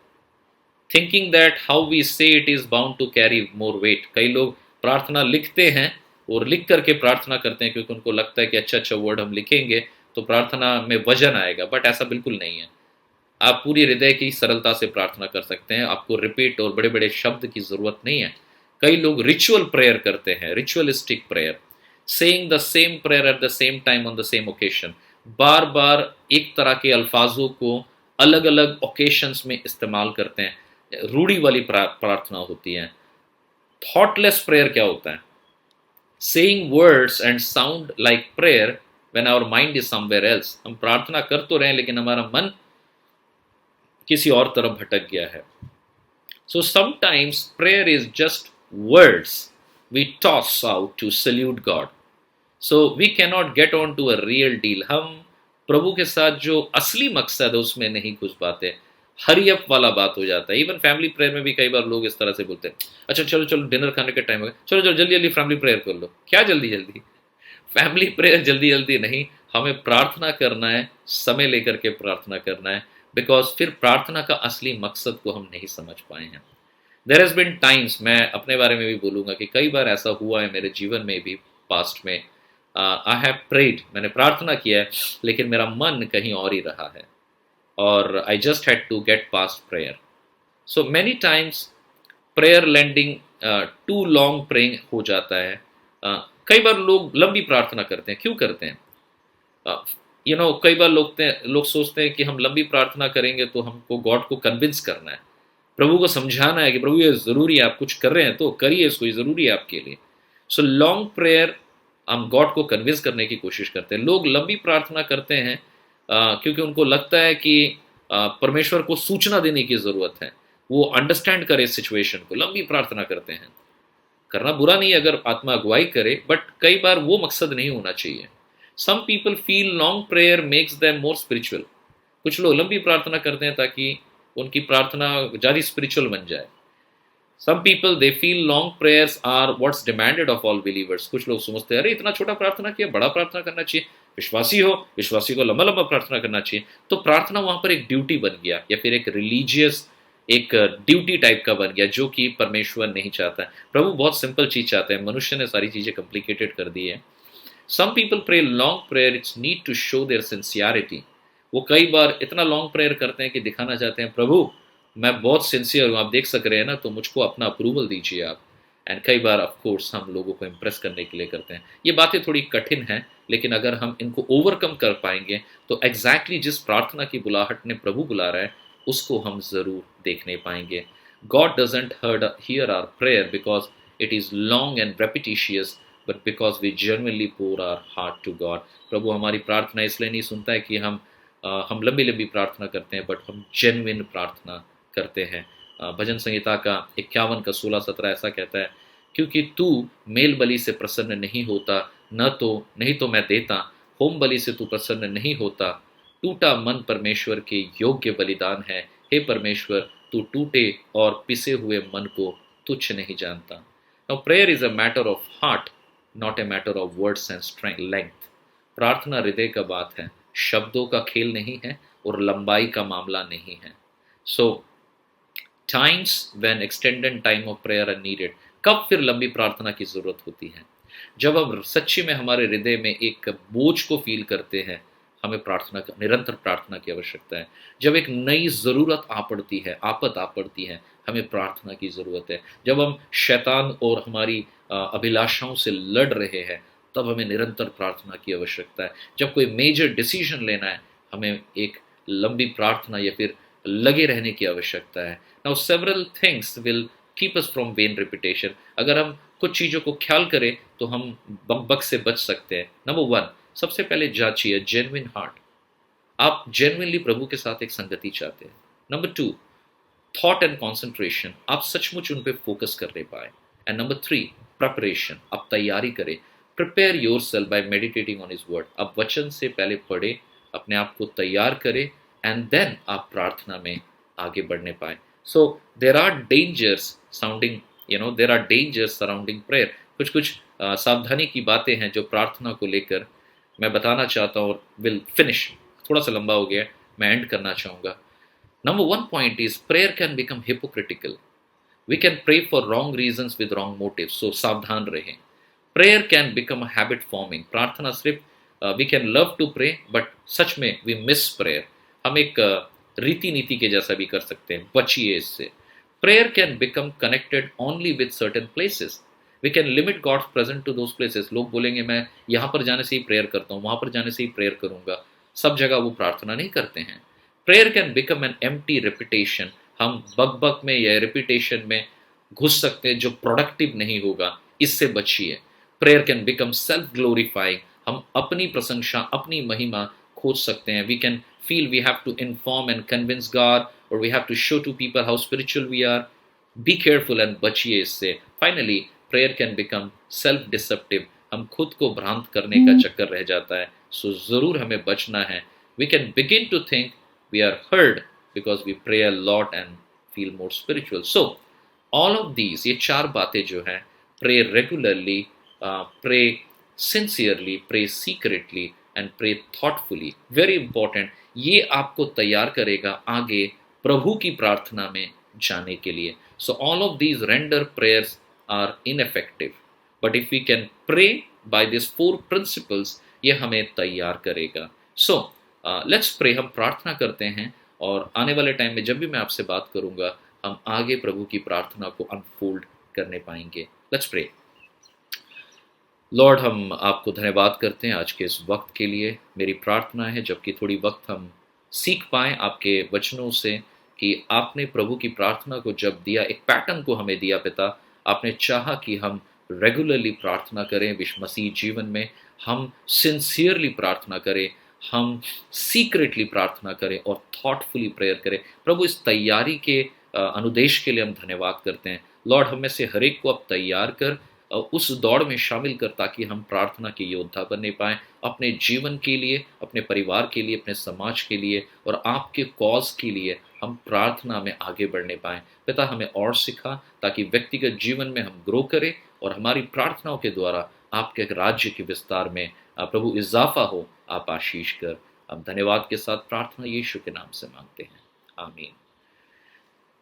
S4: thinking that how we say it is bound to carry more weight. कई लोग प्रार्थना लिखते हैं और लिख करके प्रार्थना करते हैं क्योंकि उनको लगता है कि अच्छा अच्छा वर्ड हम लिखेंगे तो प्रार्थना में वजन आएगा, बट ऐसा बिल्कुल नहीं है। आप पूरी हृदय की सरलता से प्रार्थना कर सकते हैं, आपको रिपीट और बड़े बड़े शब्द की जरूरत नहीं है। कई लोग रिचुअल प्रेयर करते हैं, ritualistic prayer, saying the same prayer at the same time on the same occasion, बार बार एक तरह के अल्फाजों को अलग अलग ओकेशंस में इस्तेमाल करते हैं, रूढ़ी वाली प्रार्थना होती है। थॉटलेस प्रेयर क्या होता है? Saying words and sound like prayer when our mind is somewhere else. हम प्रार्थना कर तो रहे हैं लेकिन हमारा मन किसी और तरफ भटक गया है। So sometimes prayer is just words we toss out to salute God. So we can not get on to a real deal. हम प्रभु के साथ जो असली मकसद है उसमें नहीं घुस पाते, हरी अप वाला बात हो जाता है। इवन फैमिली प्रेयर में भी कई बार लोग इस तरह से बोलते हैं, अच्छा चलो चलो डिनर खाने का टाइम हो गया, चलो चलो जल्दी जल्दी फैमिली प्रेयर कर लो। क्या जल्दी जल्दी? फैमिली प्रेयर जल्दी जल्दी नहीं, हमें प्रार्थना करना है, समय लेकर के प्रार्थना करना है, बिकॉज फिर प्रार्थना का असली मकसद को हम नहीं समझ पाए हैं। देयर हैज बिन टाइम्स, मैं अपने बारे में भी बोलूंगा कि कई बार ऐसा हुआ है मेरे जीवन में भी, पास्ट में। आई हैव प्रेड, मैंने प्रार्थना किया है लेकिन मेरा मन कहीं और ही रहा है और I just had to get past prayer. So many times prayer landing to long praying हो जाता है। कई बार लोग लंबी प्रार्थना करते हैं, क्यों करते हैं? कई बार लोग सोचते हैं कि हम लंबी प्रार्थना करेंगे तो हमको गॉड को कन्विंस करना है, प्रभु को समझाना है कि प्रभु ये ज़रूरी है, आप कुछ कर रहे हैं तो करिए इसको, ये ज़रूरी है आपके लिए। सो लॉन्ग प्रेयर हम गॉड को कन्विंस करने की कोशिश करते हैं। लोग लंबी प्रार्थना करते हैं क्योंकि उनको लगता है कि परमेश्वर को सूचना देने की ज़रूरत है, वो अंडरस्टैंड करे सिचुएशन को, लंबी प्रार्थना करते हैं। करना बुरा नहीं है अगर आत्मा अगुवाई करे, बट कई बार वो मकसद नहीं होना चाहिए। Some people feel long prayer makes them more spiritual. कुछ लोग लंबी प्रार्थना करते हैं ताकि उनकी प्रार्थना ज़्यादा स्पिरिचुअल बन जाए। Some people they feel long prayers are what's demanded of all believers. कुछ लोग समझते हैं अरे इतना छोटा प्रार्थना किया, बड़ा प्रार्थना करना चाहिए, विश्वासी को लंबा लंबा प्रार्थना करना चाहिए। तो प्रार्थना वहां पर एक ड्यूटी बन गया या फिर एक रिलीजियस एक ड्यूटी टाइप का बन गया, जो कि परमेश्वर नहीं चाहता है। प्रभु बहुत सिंपल चीज चाहते हैं, मनुष्य ने सारी चीजें कॉम्प्लिकेटेड कर दी है। Some people pray long prayer, it's need to show their sincerity. वो कई बार इतना लॉन्ग प्रेयर करते हैं कि दिखाना चाहते हैं प्रभु मैं बहुत सिंसियर हूँ, आप देख सक रहे हैं ना, तो मुझको अपना अप्रूवल दीजिए आप। एंड कई बार ऑफ कोर्स हम लोगों को इम्प्रेस करने के लिए करते हैं। ये बातें थोड़ी कठिन हैं, लेकिन अगर हम इनको ओवरकम कर पाएंगे तो एग्जैक्टली जिस प्रार्थना की बुलाहट ने प्रभु बुला रहा है उसको हम जरूर देखने पाएंगे। God doesn't hear our prayer because it is long and repetitious, but because we genuinely pour our heart to God. प्रभु हमारी प्रार्थना इसलिए नहीं सुनता है कि हम लंबी लंबी प्रार्थना करते हैं, बट हम जेन्युइन प्रार्थना करते हैं। भजन संहिता का 51 का 16-17 ऐसा कहता है, क्योंकि तू मेल बलि से प्रसन्न नहीं होता, नहीं तो मैं देता, होम बलि से तू प्रसन्न नहीं होता, टूटा मन परमेश्वर के योग्य बलिदान है। हे परमेश्वर, तू टूटे और पिसे हुए मन को तुच्छ नहीं जानता। Now prayer is a matter of heart, not a matter of words and strength length. प्रार्थना हृदय का बात है, शब्दों का खेल नहीं है और लंबाई का मामला नहीं है। So times when extended time of prayer are needed. कब फिर लंबी प्रार्थना की जरूरत होती है? जब हम सच्ची में हमारे हृदय में एक बोझ को फील करते हैं, हमें निरंतर प्रार्थना की आवश्यकता है। जब एक नई ज़रूरत आ पड़ती है, आफत आ पड़ती है, हमें प्रार्थना की ज़रूरत है। जब हम शैतान और हमारी अभिलाषाओं से लड़ रहे हैं, तब हमें निरंतर प्रार्थना की आवश्यकता है। जब कोई मेजर डिसीजन लेना है, हमें एक लंबी प्रार्थना या फिर लगे रहने की आवश्यकता है। Now several things will keep us from when repetition. अगर हम कुछ चीज़ों को ख्याल करें तो हम बक से बच सकते हैं। नंबर 1, सबसे पहले जांचिए जेन्युइन हार्ट। आप जेन्युइनली प्रभु के साथ एक संगति चाहते हैं। नंबर 2, थॉट एंड कॉन्सेंट्रेशन, आप सचमुच उन पे फोकस कर ले पाए। एंड नंबर 3, प्रिपरेशन, आप तैयारी करें। Prepare yourself by meditating on his word. आप वचन से पहले पढ़े, अपने आप को तैयार करें, एंड देन आप प्रार्थना में आगे बढ़ने पाए। So there are dangers sounding, there are dangers surrounding prayer. कुछ कुछ सावधानी की बातें हैं जो प्रार्थना को लेकर मैं बताना चाहता हूँ, और विल फिनिश, थोड़ा सा लंबा हो गया, मैं एंड करना चाहूँगा. Number one point is prayer can become hypocritical. We can pray for wrong reasons with wrong motives. So सावधान रहें. Prayer can become a habit forming. प्रार्थना सिर्फ we can love to pray, but सच में we miss prayer. हम एक रीति नीति के जैसा भी कर सकते हैं. बचिए इससे. Prayer can become connected only with certain places. We can limit God's presence to those places. लोग बोलेंगे मैं यहाँ पर जाने से ही प्रेयर करता हूँ, वहाँ पर जाने से ही प्रेयर करूँगा. सब जगह वो प्रार्थना नहीं करते हैं. Prayer can become an empty repetition. हम बक में या रिपीटेशन में घुस सकते हैं जो प्रोडक्टिव नहीं होगा. इससे बचिए. Prayer can become self glorifying. हम अपनी प्रशंसा, अपनी महिमा खोज सकते हैं. We can feel we have to inform and convince God, or we have to show to people how spiritual we are. Be careful and बचिए इससे. Finally, prayer can become self deceptive. हम खुद को भ्रांत करने का चक्कर रह जाता है. So जरूर हमें बचना है. We can begin to think we are heard because we pray a lot and feel more spiritual. So all of these, ये चार बातें जो हैं, pray regularly, pray sincerely, pray secretly and pray thoughtfully. Very important. ये आपको तैयार करेगा आगे प्रभु की प्रार्थना में जाने के लिए. So all of these render prayers are ineffective. But if we can pray by these four principles, ये हमें तैयार करेगा. So let's pray. हम प्रार्थना करते हैं, और आने वाले टाइम में जब भी मैं आपसे बात करूंगा, हम आगे प्रभु की प्रार्थना को अनफोल्ड करने पाएंगे. Let's pray. लॉर्ड, हम आपको धन्यवाद करते हैं आज के इस वक्त के लिए. मेरी प्रार्थना है जबकि थोड़ी वक्त हम सीख पाएं आपके वचनों से कि आपने प्रभु की प्रार्थना को जब दिया, एक पैटर्न को हमें दिया पिता, आपने चाहा कि हम रेगुलरली प्रार्थना करें. विश्व मसीह जीवन में हम सिंसियरली प्रार्थना करें, हम सीक्रेटली प्रार्थना करें और थॉटफुली प्रेयर करें. प्रभु, इस तैयारी के अनुदेश के लिए हम धन्यवाद करते हैं. लॉर्ड, हम में से हर एक को अब तैयार कर, उस दौड़ में शामिल कर, ताकि हम प्रार्थना के योद्धा बनने पाएं, अपने जीवन के लिए, अपने परिवार के लिए, अपने समाज के लिए और आपके कॉज के लिए हम प्रार्थना में आगे बढ़ने पाएं. पिता, हमें और सिखा ताकि व्यक्तिगत जीवन में हम ग्रो करें और हमारी प्रार्थनाओं के द्वारा आपके राज्य के विस्तार में प्रभु इजाफा हो. आप आशीष कर. हम धन्यवाद के साथ प्रार्थना यीशु के नाम से मांगते हैं. आमीन.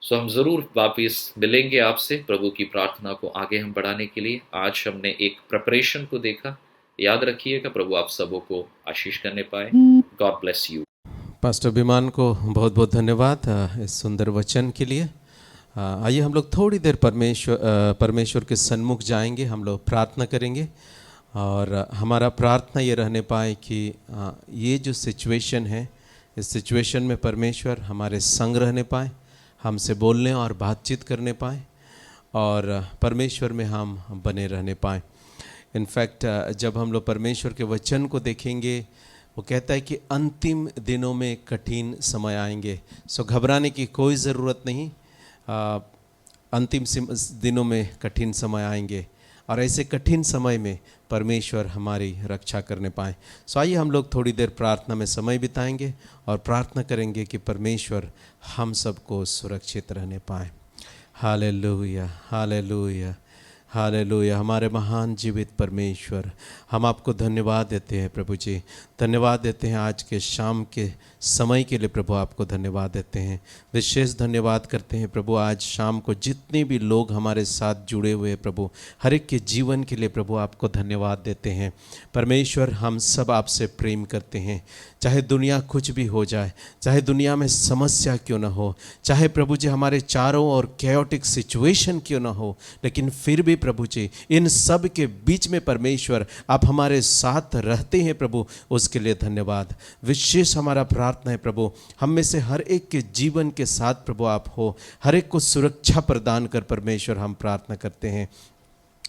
S4: सो हम ज़रूर वापस मिलेंगे आपसे प्रभु की प्रार्थना को आगे हम बढ़ाने के लिए. आज हमने एक प्रिपरेशन को देखा. याद रखिएगा, प्रभु आप सबों को आशीष करने पाए. God bless you.
S3: पास्टर विमान को बहुत बहुत धन्यवाद इस सुंदर वचन के लिए. आइए हम लोग थोड़ी देर परमेश्वर के सन्मुख जाएंगे. हम लोग प्रार्थना करेंगे और हमारा प्रार्थना ये रहने पाए कि ये जो सिचुएशन है, इस सिचुएशन में परमेश्वर हमारे संग रहने पाए, हमसे बोलने और बातचीत करने पाए और परमेश्वर में हम बने रहने पाए. इनफैक्ट जब हम लोग परमेश्वर के वचन को देखेंगे, वो कहता है कि अंतिम दिनों में कठिन समय आएंगे. सो घबराने की कोई ज़रूरत नहीं. अंतिम दिनों में कठिन समय आएंगे और ऐसे कठिन समय में परमेश्वर हमारी रक्षा करने पाए. सो आइए हम लोग थोड़ी देर प्रार्थना में समय बिताएंगे और प्रार्थना करेंगे कि परमेश्वर हम सबको सुरक्षित रहने पाए. Hallelujah, hallelujah, hallelujah. हमारे महान जीवित परमेश्वर, हम आपको धन्यवाद देते हैं प्रभु जी. धन्यवाद देते हैं आज के शाम के समय के लिए प्रभु. आपको धन्यवाद देते हैं, विशेष धन्यवाद करते हैं प्रभु आज शाम को जितने भी लोग हमारे साथ जुड़े हुए हैं प्रभु, हर एक के जीवन के लिए प्रभु आपको धन्यवाद देते हैं. परमेश्वर, हम सब आपसे प्रेम करते हैं. चाहे दुनिया कुछ भी हो जाए, चाहे दुनिया में समस्या क्यों ना हो, चाहे प्रभु जी हमारे चारों ओर कैओटिक सिचुएशन क्यों ना हो, लेकिन फिर भी प्रभु जी इन सब के बीच में परमेश्वर आप हमारे साथ रहते हैं प्रभु. उसके लिए धन्यवाद. विशेष हमारा प्रार्थना है प्रभु, हम में से हर एक के जीवन के साथ प्रभु आप हो, हर एक को सुरक्षा प्रदान कर परमेश्वर हम प्रार्थना करते हैं.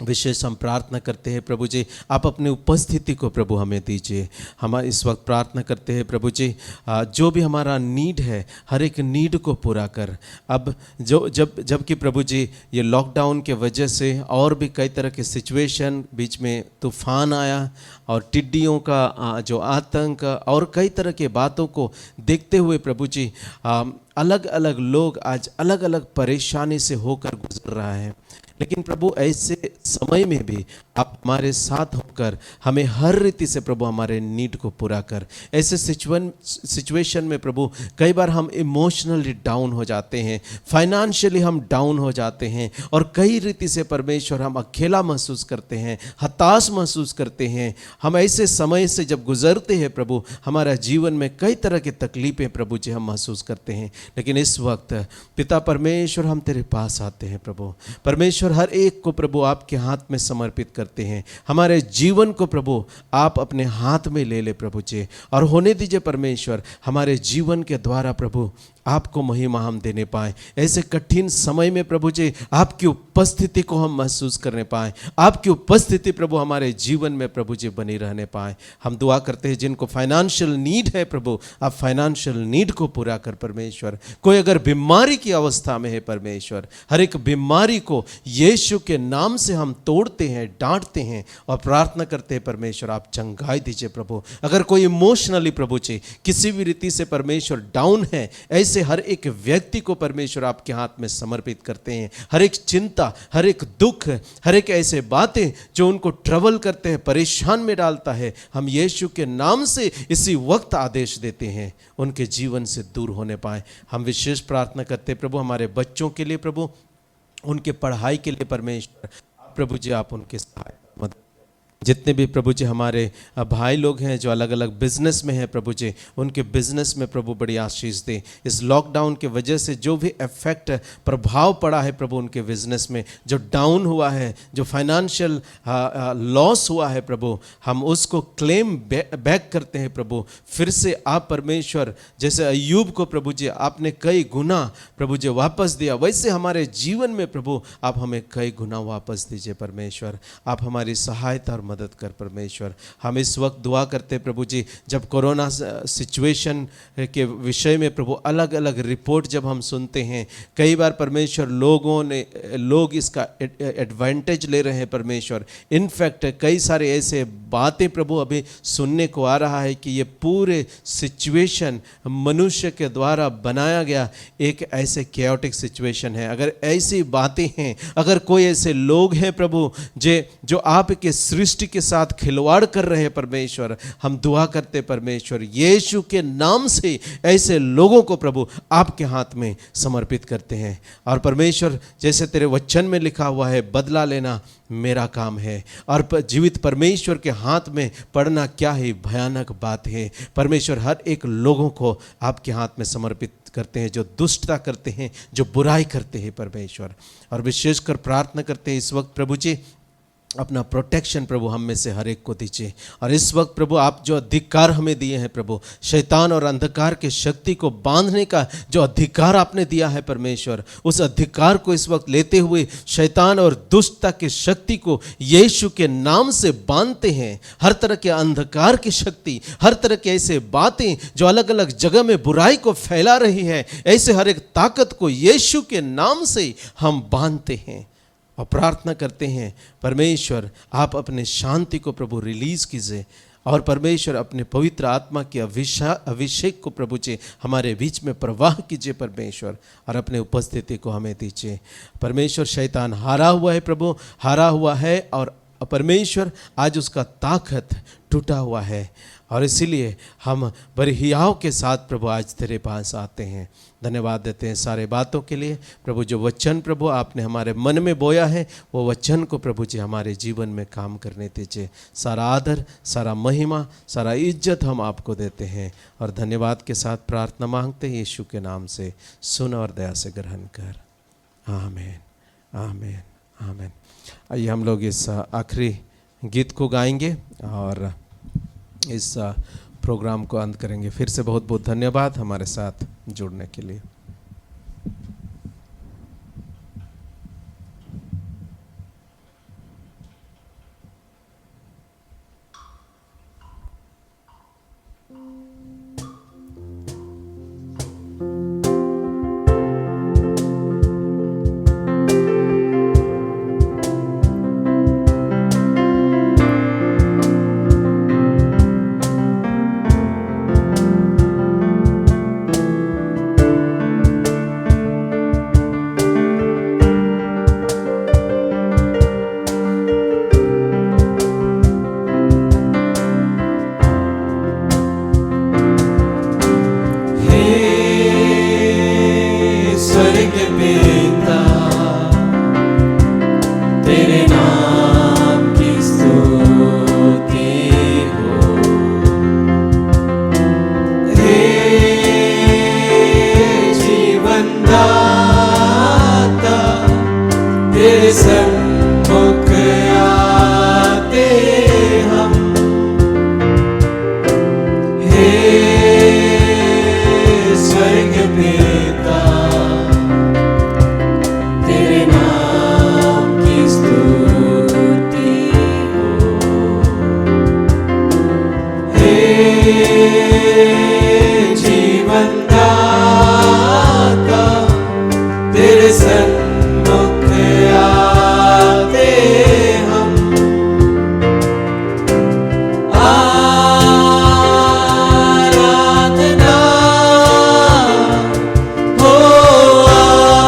S3: विशेष हम प्रार्थना करते हैं प्रभु जी, आप अपनी उपस्थिति को प्रभु हमें दीजिए। हम इस वक्त प्रार्थना करते हैं प्रभु जी, जो भी हमारा नीड है हर एक नीड को पूरा कर। अब जबकि प्रभु जी ये लॉकडाउन के वजह से और भी कई तरह के सिचुएशन, बीच में तूफान आया और टिड्डियों का जो आतंक और कई तरह के बातों को देखते हुए प्रभु जी अलग अलग लोग आज अलग अलग परेशानी से होकर गुजर रहा है। लेकिन प्रभु ऐसे समय में भी आप हमारे साथ होकर हमें हर रीति से प्रभु हमारे नीड को पूरा कर। ऐसे सिचुएशन में प्रभु कई बार हम इमोशनली डाउन हो जाते हैं, फाइनेंशियली हम डाउन हो जाते हैं और कई रीति से परमेश्वर हम अकेला महसूस करते हैं, हताश महसूस करते हैं। हम ऐसे समय से जब गुजरते हैं प्रभु, हमारा जीवन में कई तरह की तकलीफें प्रभु जी हम महसूस करते हैं। लेकिन इस वक्त पिता परमेश्वर हम तेरे पास आते हैं प्रभु परमेश्वर, हर एक को प्रभु आपके हाथ में समर्पित करते हैं। हमारे जीवन को प्रभु आप अपने हाथ में ले ले प्रभु जी, और होने दीजिए परमेश्वर हमारे जीवन के द्वारा प्रभु आपको महिमा हम देने पाए। ऐसे कठिन समय में प्रभु जी आपकी उपस्थिति को हम महसूस करने पाए, आपकी उपस्थिति प्रभु हमारे जीवन में प्रभु जी बनी रहने पाए। हम दुआ करते हैं जिनको फाइनेंशियल नीड है प्रभु, आप फाइनेंशियल नीड को पूरा कर परमेश्वर। कोई अगर बीमारी की अवस्था में है परमेश्वर, हर एक बीमारी को यीशु के नाम से हम तोड़ते हैं, डांटते हैं और प्रार्थना करते हैं परमेश्वर आप चंगाई दीजिए प्रभु। अगर कोई इमोशनली प्रभु जी किसी भी रीति से परमेश्वर डाउन है, ऐसे हर एक व्यक्ति को परमेश्वर आपके हाथ में समर्पित करते हैं। हर एक चिंता, हर एक दुख, हर एक ऐसे बातें जो उनको ट्रबल करते हैं, परेशान में डालता है, हम यीशु के नाम से इसी वक्त आदेश देते हैं उनके जीवन से दूर होने पाए। हम विशेष प्रार्थना करते हैं प्रभु हमारे बच्चों के लिए प्रभु, उनके पढ़ाई के लिए परमेश्वर प्रभु जी आप उनके सहायता मदद। जितने भी प्रभु जी हमारे भाई लोग हैं जो अलग अलग बिजनेस में हैं प्रभु जी, उनके बिजनेस में प्रभु बड़ी आशीष दे। इस लॉकडाउन के वजह से जो भी इफेक्ट प्रभाव पड़ा है प्रभु उनके बिजनेस में, जो डाउन हुआ है, जो फाइनेंशियल लॉस हुआ है प्रभु, हम उसको क्लेम बैक करते हैं प्रभु। फिर से आप परमेश्वर जैसे अय्यूब को प्रभु जी आपने कई गुना प्रभु जी वापस दिया, वैसे हमारे जीवन में प्रभु आप हमें कई गुना वापस दीजिए परमेश्वर। आप हमारी सहायता और मदद कर परमेश्वर। हम इस वक्त दुआ करते हैं प्रभु जी, जब कोरोना सिचुएशन के विषय में प्रभु अलग अलग रिपोर्ट जब हम सुनते हैं, कई बार परमेश्वर लोग इसका एडवांटेज ले रहे हैं परमेश्वर। इनफैक्ट कई सारे ऐसे बातें प्रभु अभी सुनने को आ रहा है कि ये पूरे सिचुएशन मनुष्य के द्वारा बनाया गया एक ऐसे कैओटिक सिचुएशन है। अगर ऐसी बातें हैं, अगर कोई ऐसे लोग हैं प्रभु जो आपके सृष्टि के साथ खिलवाड़ कर रहे हैं परमेश्वर, हम दुआ करते परमेश्वर यीशु के नाम से ऐसे लोगों को प्रभु आपके हाथ में समर्पित करते हैं। और परमेश्वर जैसे तेरे वचन में लिखा हुआ है, बदला लेना मेरा काम है, और जीवित परमेश्वर के हाथ में पड़ना क्या ही भयानक बात है। परमेश्वर हर एक लोगों को आपके हाथ में समर्पित करते हैं जो दुष्टता करते हैं, जो बुराई करते हैं परमेश्वर। और विशेषकर प्रार्थना करते हैं इस वक्त प्रभु जी अपना प्रोटेक्शन प्रभु हम में से हर एक को दीजिए। और इस वक्त प्रभु आप जो अधिकार हमें दिए हैं प्रभु, शैतान और अंधकार के शक्ति को बांधने का जो अधिकार आपने दिया है परमेश्वर, उस अधिकार को इस वक्त लेते हुए शैतान और दुष्टता की शक्ति को यीशु के नाम से बांधते हैं। हर तरह के अंधकार की शक्ति, हर तरह के ऐसे बातें जो अलग अलग जगह में बुराई को फैला रही है, ऐसे हर एक ताकत को यीशु के नाम से हम बांधते हैं और प्रार्थना करते हैं परमेश्वर आप अपने शांति को प्रभु रिलीज कीजिए। और परमेश्वर अपने पवित्र आत्मा के अभिषेक को प्रभु जी हमारे बीच में प्रवाह कीजिए परमेश्वर, और अपने उपस्थिति को हमें दीजिए परमेश्वर। शैतान हारा हुआ है प्रभु, हारा हुआ है, और परमेश्वर आज उसका ताकत टूटा हुआ है। और इसीलिए हम बड़े हियाव के साथ प्रभु आज तेरे पास आते हैं। धन्यवाद देते हैं सारे बातों के लिए प्रभु। जो वचन प्रभु आपने हमारे मन में बोया है, वो वचन को प्रभु जी हमारे जीवन में काम करने दीजिए। सारा आदर, सारा महिमा, सारा इज्जत हम आपको देते हैं, और धन्यवाद के साथ प्रार्थना मांगते हैं यीशु के नाम से। सुन और दया से ग्रहण कर। आमीन, आमीन, आमीन। आइए हम लोग इस आखिरी गीत को गाएंगे और इस प्रोग्राम को अंत करेंगे। फिर से बहुत बहुत धन्यवाद हमारे साथ जुड़ने के लिए।
S2: स्वर्ग पिता, तेरे नाम की स्तुति हो। हे जीवन दाता, तेरे सन्मुख आते हम। आराधना हो, आराधना,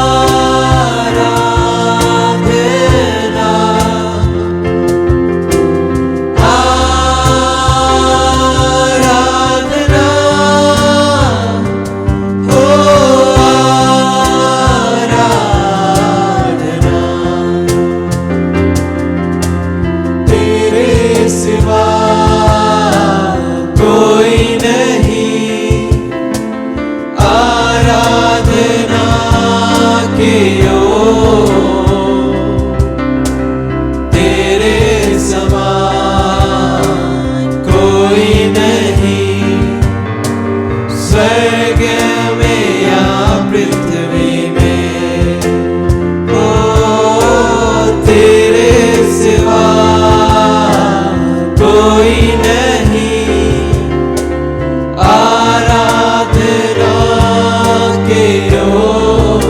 S2: आराधना हो, आराधना। तेरे सिवा कोई नहीं, आराधना की ओर। तेरे समान कोई नहीं, स्वर्ग में या पृथ्वी में। ओ तेरे सिवा कोई नहीं, आराधना के ओर।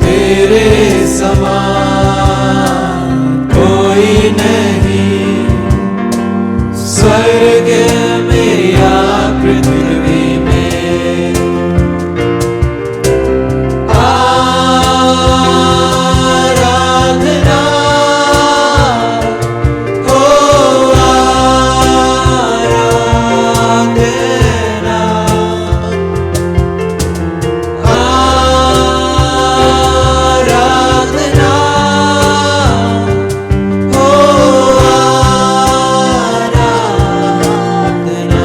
S2: तेरे समान कोई नहीं, स्वर्ग में या पृथ्वी में। आराधना हो, आराधना, आराधना हो, आराधना।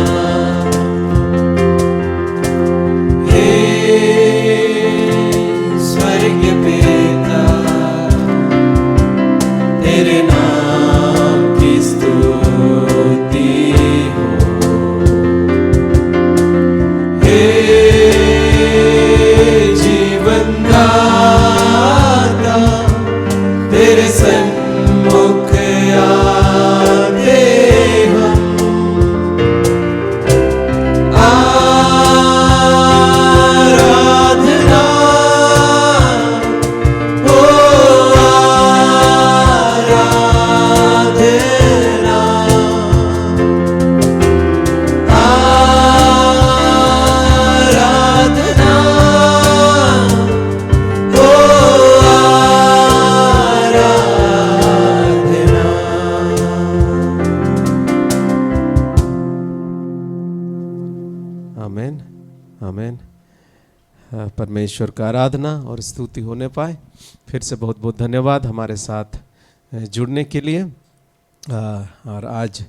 S2: हे स्वर्ग पिता, तेरे नाम की स्तुति हो। हे जीवन दाता, तेरे सन्मुख आते हम। आराधना हो, आराधना, आराधना हो, आराधना।
S3: आमेन, आमेन। परमेश्वर का आराधना और स्तुति होने पाए। फिर से बहुत बहुत धन्यवाद हमारे साथ जुड़ने के लिए। और आज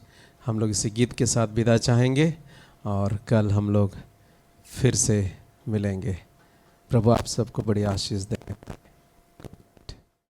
S3: हम लोग इसी गीत के साथ विदा चाहेंगे और कल हम लोग फिर से मिलेंगे। प्रभु आप सबको बड़ी आशीष दें।